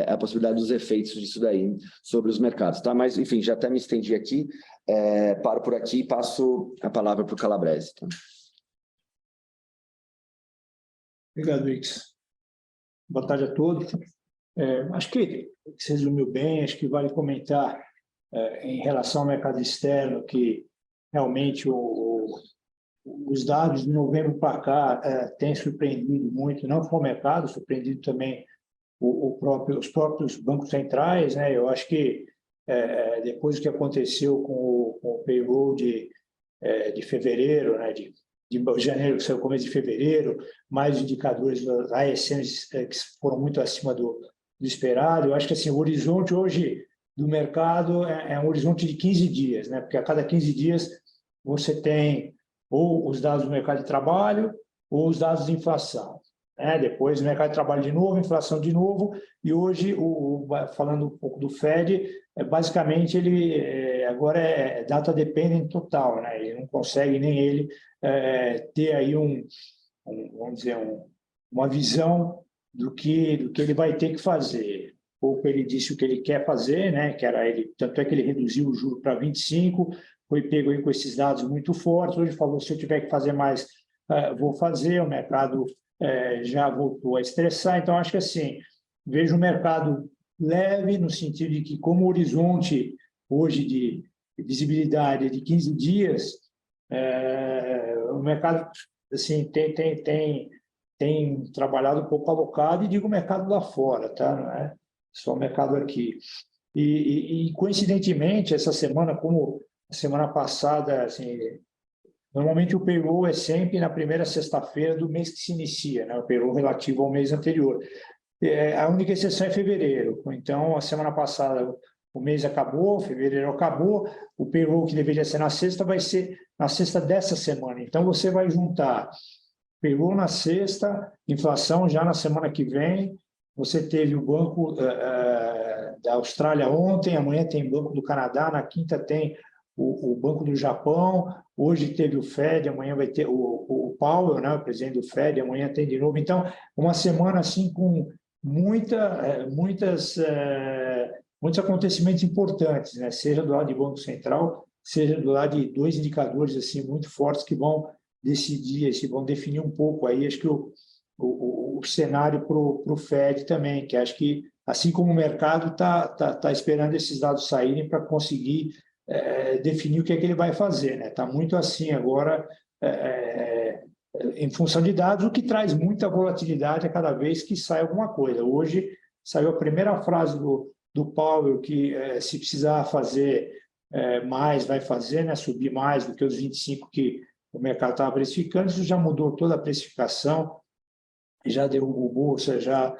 a possibilidade dos efeitos disso daí sobre os mercados, tá? Mas, enfim, já até me estendi aqui, paro por aqui e passo a palavra para o Calabrese. Tá? Obrigado, Ix. Boa tarde a todos. Acho que você resumiu bem, acho que vale comentar em relação ao mercado externo que realmente os dados de novembro para cá têm surpreendido muito, não só o mercado, surpreendido também os próprios bancos centrais, né? Eu acho que depois do que aconteceu com o payroll de fevereiro, né? de janeiro, que saiu começo de fevereiro, mais indicadores das ASMs que foram muito acima do esperado. Eu acho que assim, o horizonte hoje do mercado é um horizonte de 15 dias, né? Porque a cada 15 dias você tem ou os dados do mercado de trabalho ou os dados de inflação. Depois o mercado de trabalho de novo, inflação de novo, e hoje, falando um pouco do Fed, basicamente ele agora é data dependent total, né? Ele não consegue nem ele ter aí vamos dizer, uma visão do que ele vai ter que fazer. Pouco ele disse o que ele quer fazer, né? Que era tanto é que ele reduziu o juro para 25, foi pego aí com esses dados muito fortes. Hoje falou: se eu tiver que fazer mais, vou fazer. O mercado já voltou a estressar. Então, acho que assim, vejo o mercado leve, no sentido de que, como o horizonte hoje de visibilidade é de 15 dias, o mercado assim, tem trabalhado um pouco alocado, e digo o mercado lá fora, tá? Não é só o mercado aqui. E coincidentemente, essa semana, como a semana passada, assim, normalmente o payroll é sempre na primeira sexta-feira do mês que se inicia, né? O payroll relativo ao mês anterior. A única exceção é fevereiro. Então, a semana passada o mês acabou, fevereiro acabou, o payroll que deveria ser na sexta vai ser na sexta dessa semana. Então, você vai juntar payroll na sexta, inflação já na semana que vem. Você teve o Banco da Austrália ontem, amanhã tem Banco do Canadá, na quinta tem o Banco do Japão, hoje teve o Fed, amanhã vai ter o Powell, né, o presidente do Fed, amanhã tem de novo. Então, uma semana assim com muitos acontecimentos importantes, né? Seja do lado de Banco Central, seja do lado de dois indicadores assim muito fortes que vão decidir, vão definir um pouco aí, acho que o cenário para o Fed também, que acho que, assim como o mercado está esperando esses dados saírem para conseguir definir o que é que ele vai fazer, né? Está muito assim agora, em função de dados, o que traz muita volatilidade a cada vez que sai alguma coisa. Hoje saiu a primeira frase do Powell, que se precisar fazer mais, vai fazer, né? Subir mais do que os 25 que o mercado estava precificando. Isso já mudou toda a precificação, já derrubou bolsa, já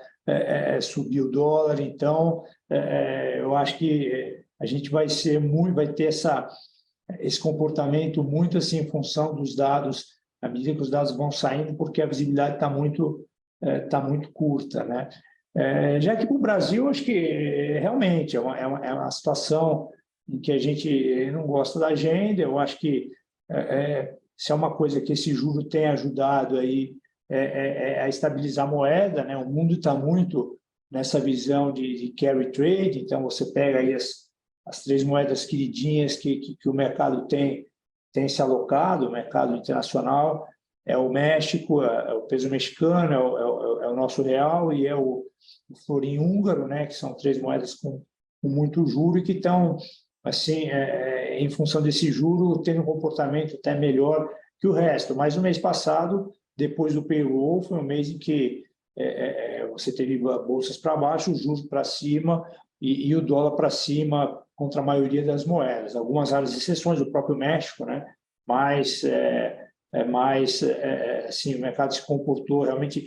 subiu o dólar. Então, eu acho que a gente vai ter esse comportamento muito assim em função dos dados, à medida que os dados vão saindo, porque a visibilidade está muito curta, né? Já que para o Brasil, acho que realmente é uma situação em que a gente não gosta da agenda. Eu acho que se é uma coisa que esse juro tem ajudado aí a estabilizar a moeda, né? O mundo está muito nessa visão de carry trade. Então você pega aí as três moedas queridinhas que o mercado tem se alocado, o mercado internacional, é o México, é o peso mexicano, é o nosso real e é o florim húngaro, né? Que são três moedas com muito juro e que estão assim, em função desse juro, tendo um comportamento até melhor que o resto. Mas no mês passado, depois do payroll, foi um mês em que você teve bolsas para baixo, os juros para cima e o dólar para cima contra a maioria das moedas. Algumas raras exceções, do próprio México, né? Mas assim, o mercado se comportou realmente,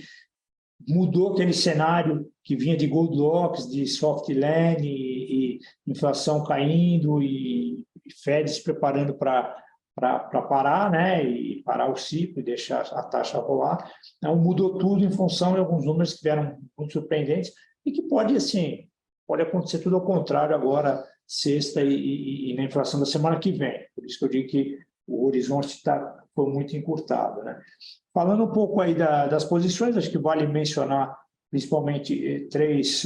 mudou aquele cenário que vinha de Goldilocks, de soft landing e inflação caindo e Fed se preparando para parar, né, e parar o ciclo e deixar a taxa rolar. Então, mudou tudo em função de alguns números que vieram muito surpreendentes e que pode acontecer tudo ao contrário agora, sexta e na inflação da semana que vem. Por isso que eu digo que o horizonte está foi muito encurtado, né? Falando um pouco aí das posições, acho que vale mencionar principalmente três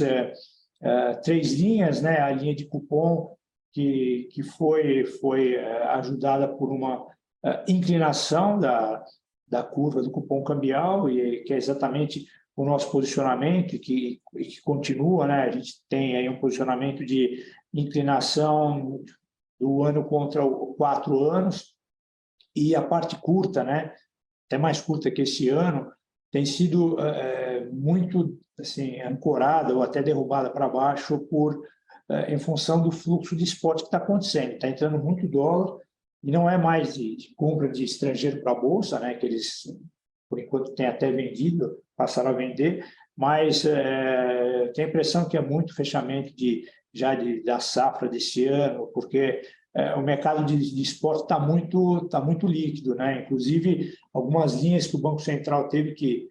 linhas, né? A linha de cupom, que foi ajudada por uma inclinação da curva do cupom cambial, e que é exatamente o nosso posicionamento, que continua, né? A gente tem aí um posicionamento de inclinação do ano contra 4 anos, e a parte curta, né? Até mais curta que esse ano, tem sido muito assim, ancorada ou até derrubada para baixo em função do fluxo de spot que está acontecendo. Está entrando muito dólar, e não é mais de compra de estrangeiro para a Bolsa, né, que eles, por enquanto, têm até vendido, passaram a vender, mas tem a impressão que é muito fechamento da safra desse ano, porque o mercado de spot está muito líquido, né? Inclusive, algumas linhas que o Banco Central teve que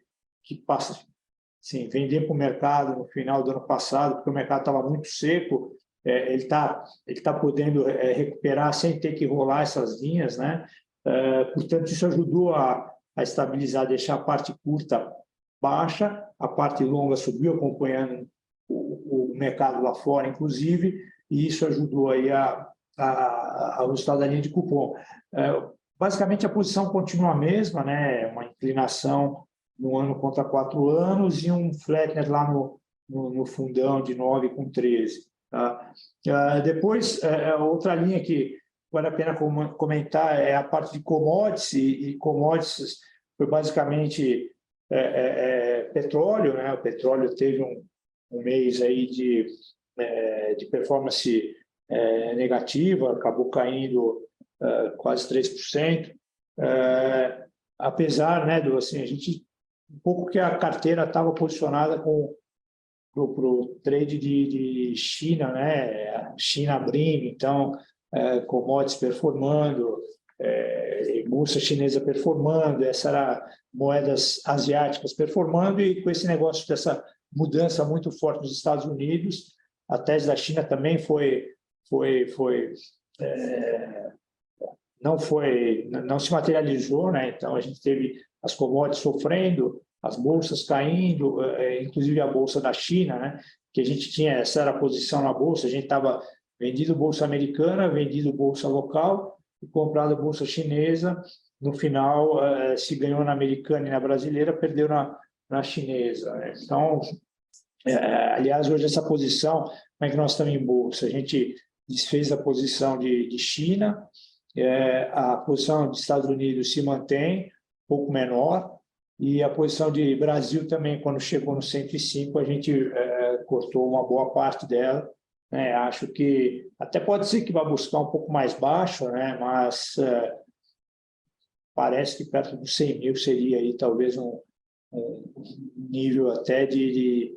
vender para o mercado no final do ano passado, porque o mercado estava muito seco, ele tá podendo recuperar sem ter que rolar essas linhas, né? Portanto, isso ajudou a estabilizar, deixar a parte curta baixa, a parte longa subiu, acompanhando o mercado lá fora, inclusive, e isso ajudou aí ao resultado da linha de cupom. Basicamente, a posição continua a mesma, né? Uma inclinação no ano contra 4 anos e um flatner lá no fundão de 9,13. Tá? Depois, outra linha que vale a pena comentar é a parte de commodities, e commodities foi basicamente petróleo, né? O petróleo teve um mês aí de performance negativa, acabou caindo quase 3%, apesar, né, a gente, um pouco que a carteira estava posicionada para o trade de China, né, China abrindo, então, commodities performando, bolsa chinesa performando, moedas asiáticas performando, e com esse negócio dessa mudança muito forte nos Estados Unidos, a tese da China também não se materializou, né? Então a gente teve as commodities sofrendo, as bolsas caindo, inclusive a bolsa da China, né? Que a gente tinha, essa era a posição na bolsa, a gente estava vendido bolsa americana, vendido bolsa local e comprado bolsa chinesa. No final, se ganhou na americana e na brasileira, perdeu na chinesa, né? Então, aliás, hoje essa posição, como é que nós estamos em bolsa? A gente desfez a posição de China, a posição dos Estados Unidos se mantém, um pouco menor, e a posição de Brasil também, quando chegou no 105, a gente cortou uma boa parte dela, né? Acho que até pode ser que vá buscar um pouco mais baixo, né? Mas parece que perto dos 100 mil seria aí talvez um nível até de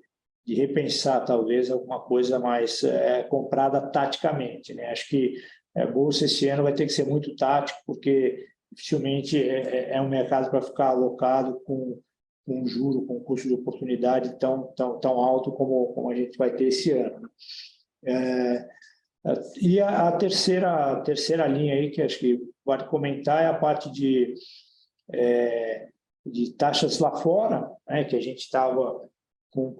repensar talvez alguma coisa mais comprada taticamente, né? Acho que a bolsa esse ano vai ter que ser muito tático, porque dificilmente é um mercado para ficar alocado com um juro, com um custo de oportunidade tão alto como a gente vai ter esse ano. E a terceira linha aí, que acho que vale comentar, é a parte de taxas lá fora, né, que a gente estava com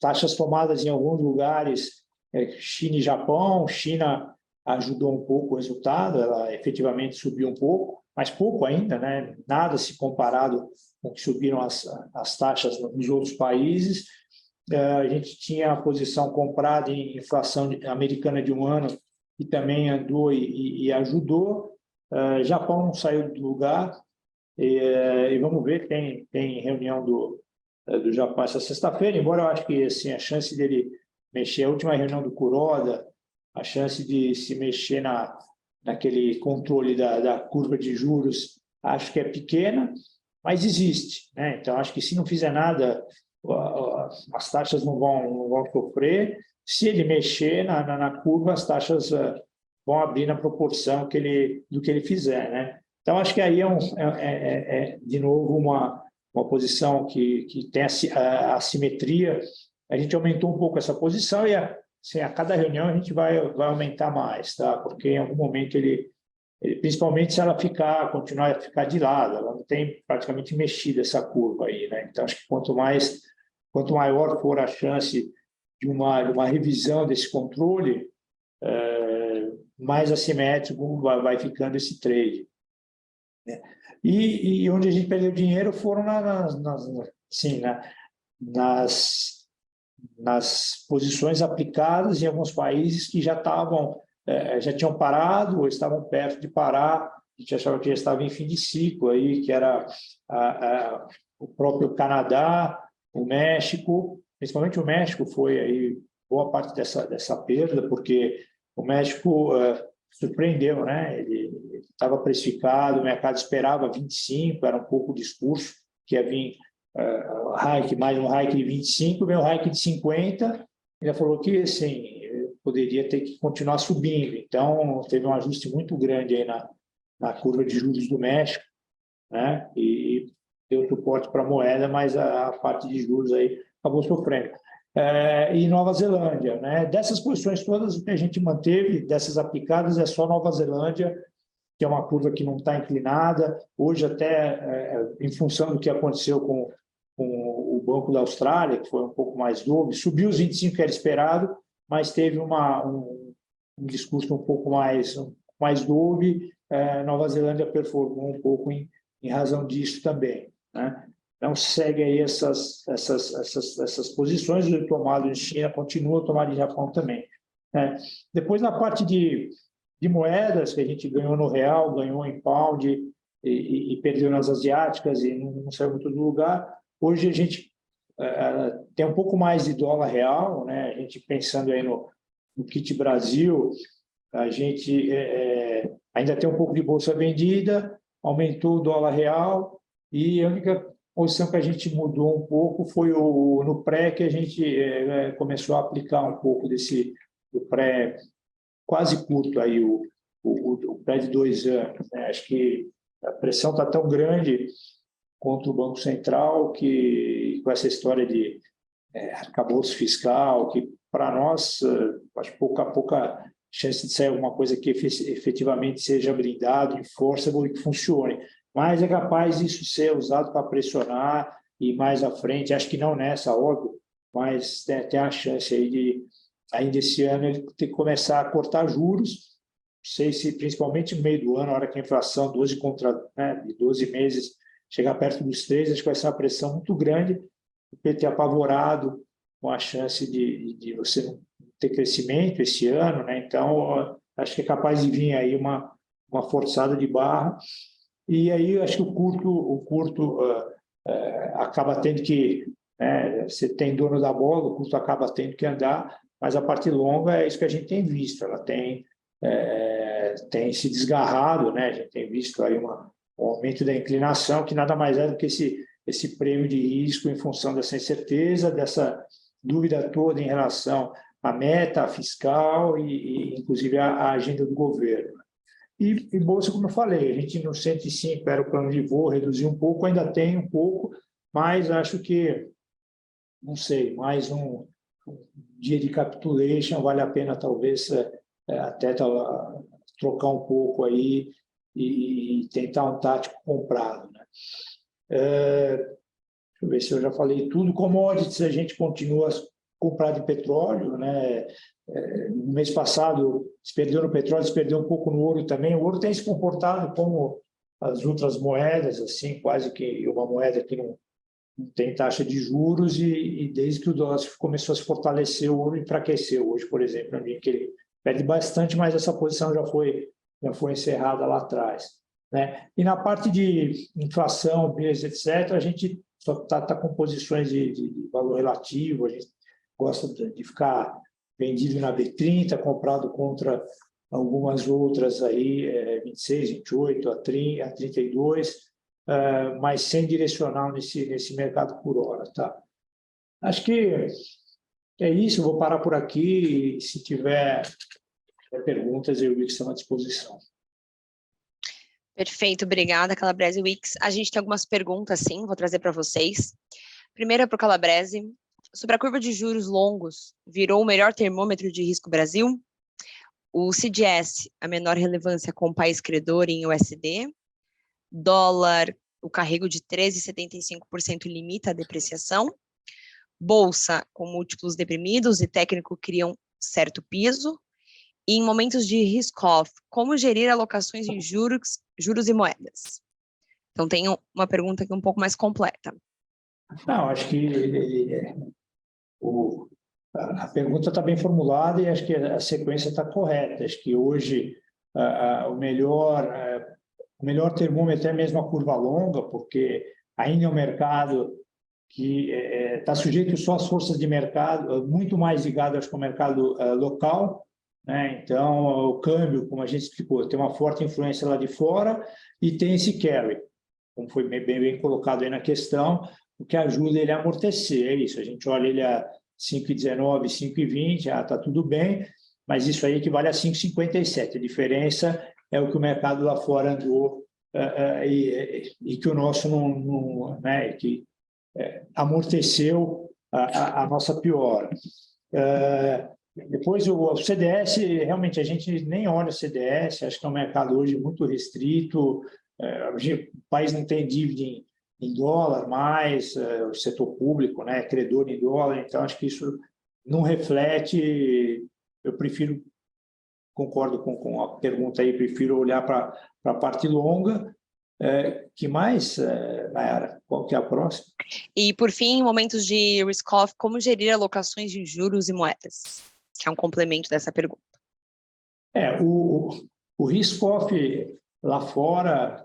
taxas tomadas em alguns lugares, China e Japão. China ajudou um pouco o resultado, ela efetivamente subiu um pouco, mas pouco ainda, né? Nada se comparado com o que subiram as taxas nos outros países. A gente tinha a posição comprada em inflação americana de um ano, que também andou e ajudou. Japão não saiu do lugar, e vamos ver, tem reunião do Japão essa sexta-feira, embora eu acho que assim, a chance dele mexer, a última reunião do Kuroda, a chance de se mexer naquele controle da curva de juros, acho que é pequena, mas existe, né? Então, acho que se não fizer nada, as taxas não vão sofrer. Se ele mexer na curva, as taxas vão abrir na proporção do que ele fizer, né? Então, acho que aí de novo, uma posição que tem a assimetria. A gente aumentou um pouco essa posição e assim, a cada reunião a gente vai aumentar mais, tá? Porque em algum momento ele principalmente se ela continuar a ficar de lado, ela não tem praticamente mexido essa curva aí, né? Então, acho que quanto maior for a chance de uma revisão desse controle, mais assimétrico vai ficando esse trade, né? E onde a gente perdeu dinheiro foram nas posições aplicadas em alguns países que já tinham parado ou estavam perto de parar. A gente achava que já estava em fim de ciclo, aí, que era o próprio Canadá, o México, principalmente o México foi aí boa parte dessa perda, porque o México surpreendeu, né? Ele estava precificado, o mercado esperava 25, era um pouco o discurso que ia vir mais um hike de 25, veio um hike de 50, ele falou que assim, poderia ter que continuar subindo, então teve um ajuste muito grande aí na curva de juros do México, né? E deu suporte para a moeda, mas a parte de juros aí acabou sofrendo. E Nova Zelândia, né? Dessas posições todas, o que a gente manteve, dessas aplicadas, é só Nova Zelândia, que é uma curva que não está inclinada. Hoje, até em função do que aconteceu com o Banco da Austrália, que foi um pouco mais dove, subiu os 25 que era esperado, mas teve um discurso um pouco mais dove. Nova Zelândia performou um pouco em razão disso também, né? Então, segue aí essas posições. O tomado em China continua, o tomado em Japão também, né? Depois, na parte de moedas, que a gente ganhou no real, ganhou em pound e perdeu nas asiáticas e não saiu muito do lugar. Hoje a gente tem um pouco mais de dólar real, né? A gente pensando aí no kit Brasil, a gente ainda tem um pouco de bolsa vendida, aumentou o dólar real, e a única posição que a gente mudou um pouco foi no pré, que a gente começou a aplicar um pouco do pré quase curto, aí, o pré de 2 anos, né? Acho que a pressão está tão grande contra o Banco Central, que com essa história de arcabouço fiscal, que para nós, acho pouca chance de sair alguma coisa que efetivamente seja blindado, enforceable e que funcione. Mas é capaz disso ser usado para pressionar e mais à frente, acho que não nessa, óbvio, mas tem a chance aí de, ainda esse ano, ele ter que começar a cortar juros. Não sei se, principalmente no meio do ano, na hora que a inflação, 12 de 12 meses, chegar perto dos 3, acho que vai ser uma pressão muito grande, o PT apavorado com a chance de você não ter crescimento esse ano, né? Então, acho que é capaz de vir aí uma forçada de barra. E aí, acho que o curto acaba tendo que, né, você tem dono da bola, o curto acaba tendo que andar, mas a parte longa é isso que a gente tem visto, ela tem se desgarrado, né? A gente tem visto aí um aumento da inclinação, que nada mais é do que esse prêmio de risco em função dessa incerteza, dessa dúvida toda em relação à meta fiscal e inclusive, à agenda do governo. E bolsa, como eu falei, a gente no 105 era o plano de voo, reduziu um pouco, ainda tem um pouco, mas acho que, não sei, mais um dia de capitulation, vale a pena talvez até trocar um pouco aí e tentar um tático comprado, né? Deixa eu ver se eu já falei tudo. Commodities, a gente continua a comprar de petróleo, né? No mês passado, se perdeu no petróleo, se perdeu um pouco no ouro também. O ouro tem se comportado como as outras moedas, assim, quase que uma moeda que não tem taxa de juros, e desde que o dólar começou a se fortalecer, o ouro enfraqueceu. Hoje, por exemplo, eu vi que ele perde bastante, mas essa posição já foi encerrada lá atrás, né? E na parte de inflação, bens, etc., a gente só está com posições de valor relativo, a gente gosta de ficar vendido na B30, comprado contra algumas outras aí, 26, 28, a 30, a 32, mas sem direcional nesse mercado por hora, tá? Acho que é isso, vou parar por aqui, e se tiver perguntas, eu vi que estão à disposição. Perfeito, obrigada, Calabrese e Wix. A gente tem algumas perguntas, sim, vou trazer para vocês. Primeira para o Calabrese. Sobre a curva de juros longos, virou o melhor termômetro de risco Brasil? o CDS, a menor relevância com o país credor em USD, dólar, o carrego de 13,75% limita a depreciação, bolsa com múltiplos deprimidos e técnico criam certo piso, e em momentos de risk-off, como gerir alocações em juros e moedas? Então, tem uma pergunta aqui um pouco mais completa. Não, acho que a pergunta está bem formulada e acho que a sequência está correta. Acho que hoje o melhor termômetro é mesmo a curva longa, porque ainda é um mercado que está sujeito só às forças de mercado, muito mais ligado acho, ao mercado local, né? Então, o câmbio, como a gente explicou, tem uma forte influência lá de fora e tem esse carry, como foi bem colocado aí na questão, o que ajuda ele a amortecer. É isso, a gente olha ele a 5,19, 5,20, está tudo bem, mas isso aí equivale a 5,57. A diferença é o que o mercado lá fora andou e que o nosso não né, que amorteceu a nossa piora. Depois, o CDS, realmente, a gente nem olha o CDS, acho que é um mercado hoje muito restrito, o país não tem dívida em dólar mais, o setor público, né, credor em dólar, então acho que isso não reflete, eu prefiro, concordo com a pergunta aí, prefiro olhar para a parte longa. Que mais, Nayara? Qual que é a próxima? E, por fim, em momentos de risk-off, como gerir alocações de juros e moedas? Que é um complemento dessa pergunta. O risk-off lá fora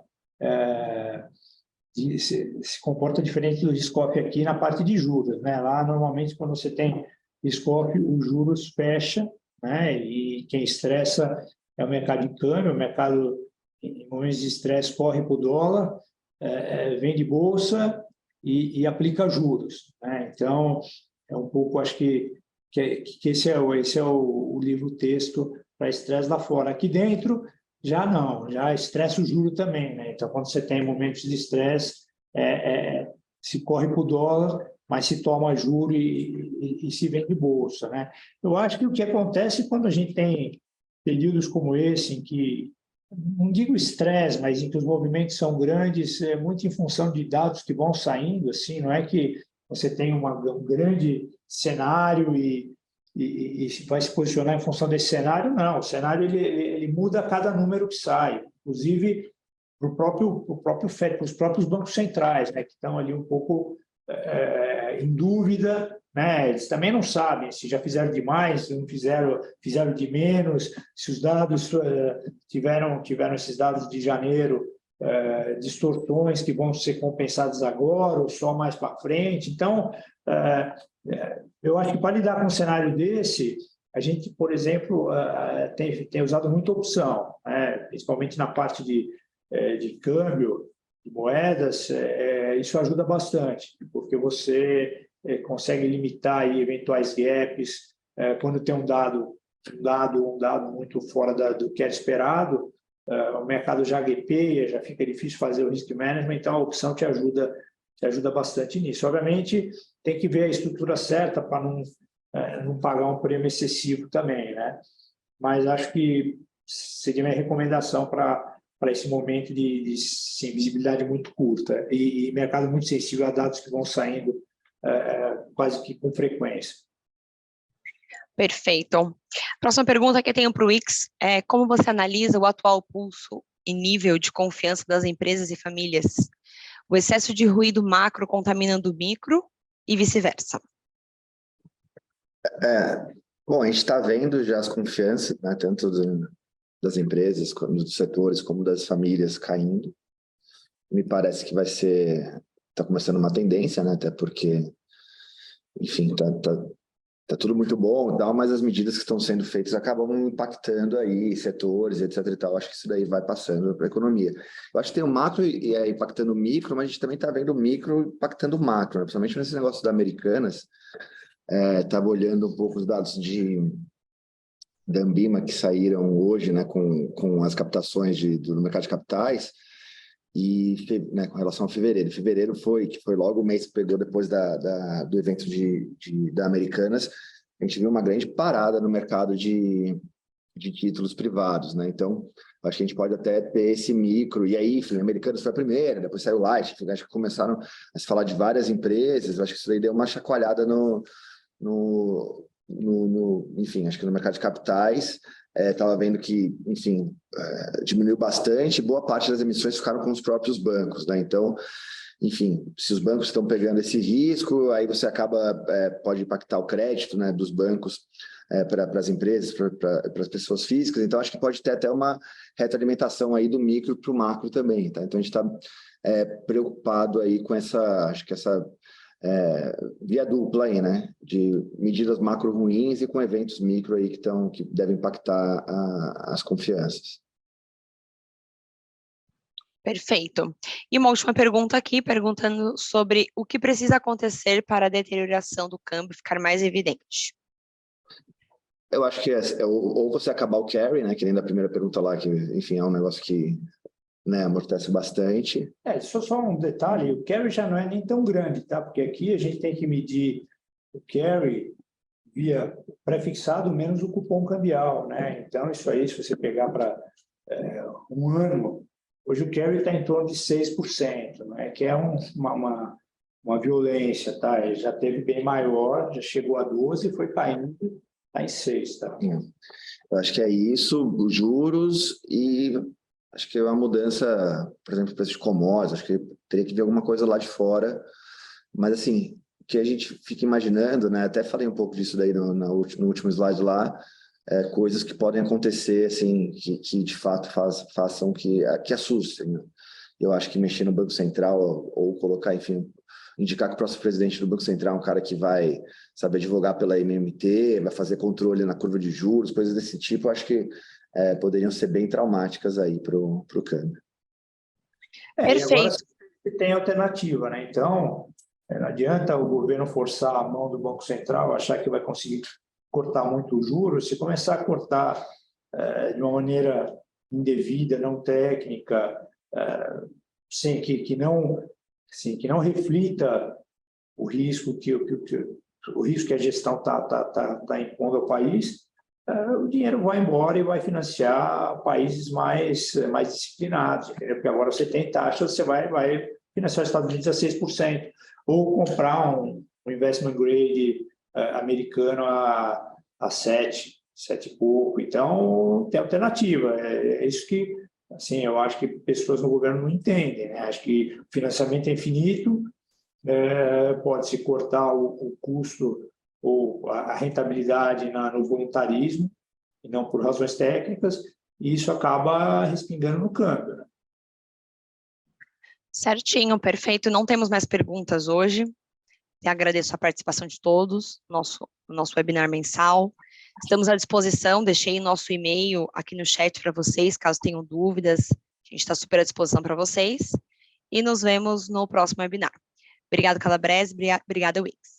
se comporta diferente do risk-off aqui na parte de juros, né? Lá, normalmente, quando você tem risk-off, os juros fecha, né? E quem estressa é o mercado de câmbio, o mercado, em momentos de estresse, corre para o dólar, vende bolsa e aplica juros, né? Então, é um pouco, acho que esse é o livro-texto para estresse lá fora. Aqui dentro, já não, já estressa o juro também, né? Então, quando você tem momentos de estresse, se corre para o dólar, mas se toma juro e se vende bolsa, né? Eu acho que o que acontece quando a gente tem períodos como esse, em que, não digo estresse, mas em que os movimentos são grandes, é muito em função de dados que vão saindo, assim, não é que você tem um grande cenário e vai se posicionar em função desse cenário, não. O cenário ele muda a cada número que sai, inclusive para o próprio FED, para os próprios bancos centrais, né, que estão ali um pouco em dúvida, né? Eles também não sabem se já fizeram demais, se não fizeram de menos, se os dados tiveram esses dados de janeiro, distorções que vão ser compensadas agora ou só mais para frente. Então, eu acho que para lidar com um cenário desse, a gente, por exemplo, tem usado muita opção, principalmente na parte de câmbio, de moedas, isso ajuda bastante, porque você consegue limitar aí eventuais gaps, quando tem um dado muito fora do que era esperado, o mercado já gapeia, já fica difícil fazer o risk management, então a opção te ajuda bastante nisso. Obviamente, tem que ver a estrutura certa para não pagar um prêmio excessivo também, né? Mas acho que seria minha recomendação para esse momento de visibilidade muito curta e mercado muito sensível a dados que vão saindo quase que com frequência. Perfeito. Próxima pergunta que eu tenho para o Wix é como você analisa o atual pulso e nível de confiança das empresas e famílias? O excesso de ruído macro contaminando o micro e vice-versa. Bom, a gente está vendo já as confianças, né, tanto das empresas, como dos setores, como das famílias caindo. Me parece que está começando uma tendência, né, até porque, enfim, tá tudo muito bom e tal, mas as medidas que estão sendo feitas acabam impactando aí setores, etc e tal. Acho que isso daí vai passando para a economia. Eu acho que tem o macro impactando o micro, mas a gente também está vendo o micro impactando o macro, né? Principalmente nesse negócio da Americanas. Estava olhando um pouco os dados da Ambima que saíram hoje, né, com as captações do mercado de capitais, e né, com relação a fevereiro. Fevereiro que foi logo o mês que pegou depois do evento da Americanas, a gente viu uma grande parada no mercado de de títulos privados, né? Então, acho que a gente pode até ter esse micro, e aí, enfim, Americanos foi a primeira, depois saiu Light, acho que começaram a se falar de várias empresas, acho que isso daí deu uma chacoalhada enfim, acho que no mercado de capitais, estava vendo que, enfim, diminuiu bastante, boa parte das emissões ficaram com os próprios bancos, né? Então, enfim, se os bancos estão pegando esse risco, aí você pode impactar o crédito, né, dos bancos para as empresas, para as pessoas físicas. Então, acho que pode ter até uma retroalimentação aí do micro para o macro também, tá? Então, a gente está preocupado aí com acho que essa via dupla aí, né, de medidas macro ruins e com eventos micro aí que devem impactar as confianças. Perfeito. E uma última pergunta aqui, perguntando sobre o que precisa acontecer para a deterioração do câmbio ficar mais evidente. Eu acho que ou você acabar o carry, né, que nem da primeira pergunta lá, que, enfim, é um negócio que, né, amortece bastante. Só um detalhe, o carry já não é nem tão grande, tá? Porque aqui a gente tem que medir o carry via prefixado menos o cupom cambial, né? Então, isso aí, se você pegar para um ano, hoje o carry está em torno de 6%, né? Que é uma violência, tá? Ele já teve bem maior, já chegou a 12%, foi caindo, está em 6%, tá? Eu acho que é isso, os juros e acho que é uma mudança, por exemplo, preço de commodities, acho que teria que ver alguma coisa lá de fora, mas assim, o que a gente fica imaginando, né? Até falei um pouco disso daí no último slide lá, coisas que podem acontecer, assim, que de fato façam que assustem, né? Eu acho que mexer no Banco Central ou colocar, enfim, indicar que o próximo presidente do Banco Central é um cara que vai saber advogar pela MMT, vai fazer controle na curva de juros, coisas desse tipo, eu acho que poderiam ser bem traumáticas aí para o câmbio. Perfeito. E agora você tem alternativa, né? Então, não adianta o governo forçar a mão do Banco Central, achar que vai conseguir cortar muito os juros, se começar a cortar de uma maneira indevida, não técnica, sim, que não reflita o risco que a gestão tá impondo ao país, o dinheiro vai embora e vai financiar países mais disciplinados, entendeu? Porque agora você tem taxa, você vai financiar os Estados Unidos a 6%, ou comprar um investment grade americano a 7 e pouco. Então, tem alternativa. É isso que, assim, eu acho que pessoas no governo não entendem, né? Acho que o financiamento é infinito, pode-se cortar o custo ou a rentabilidade no voluntarismo, e não por razões técnicas, e isso acaba respingando no câmbio, né? Certinho, perfeito. Não temos mais perguntas hoje. Eu agradeço a participação de todos, nosso webinar mensal. Estamos à disposição, deixei nosso e-mail aqui no chat para vocês, caso tenham dúvidas. A gente está super à disposição para vocês. E nos vemos no próximo webinar. Obrigado, Calabrese. Obrigada, Wix.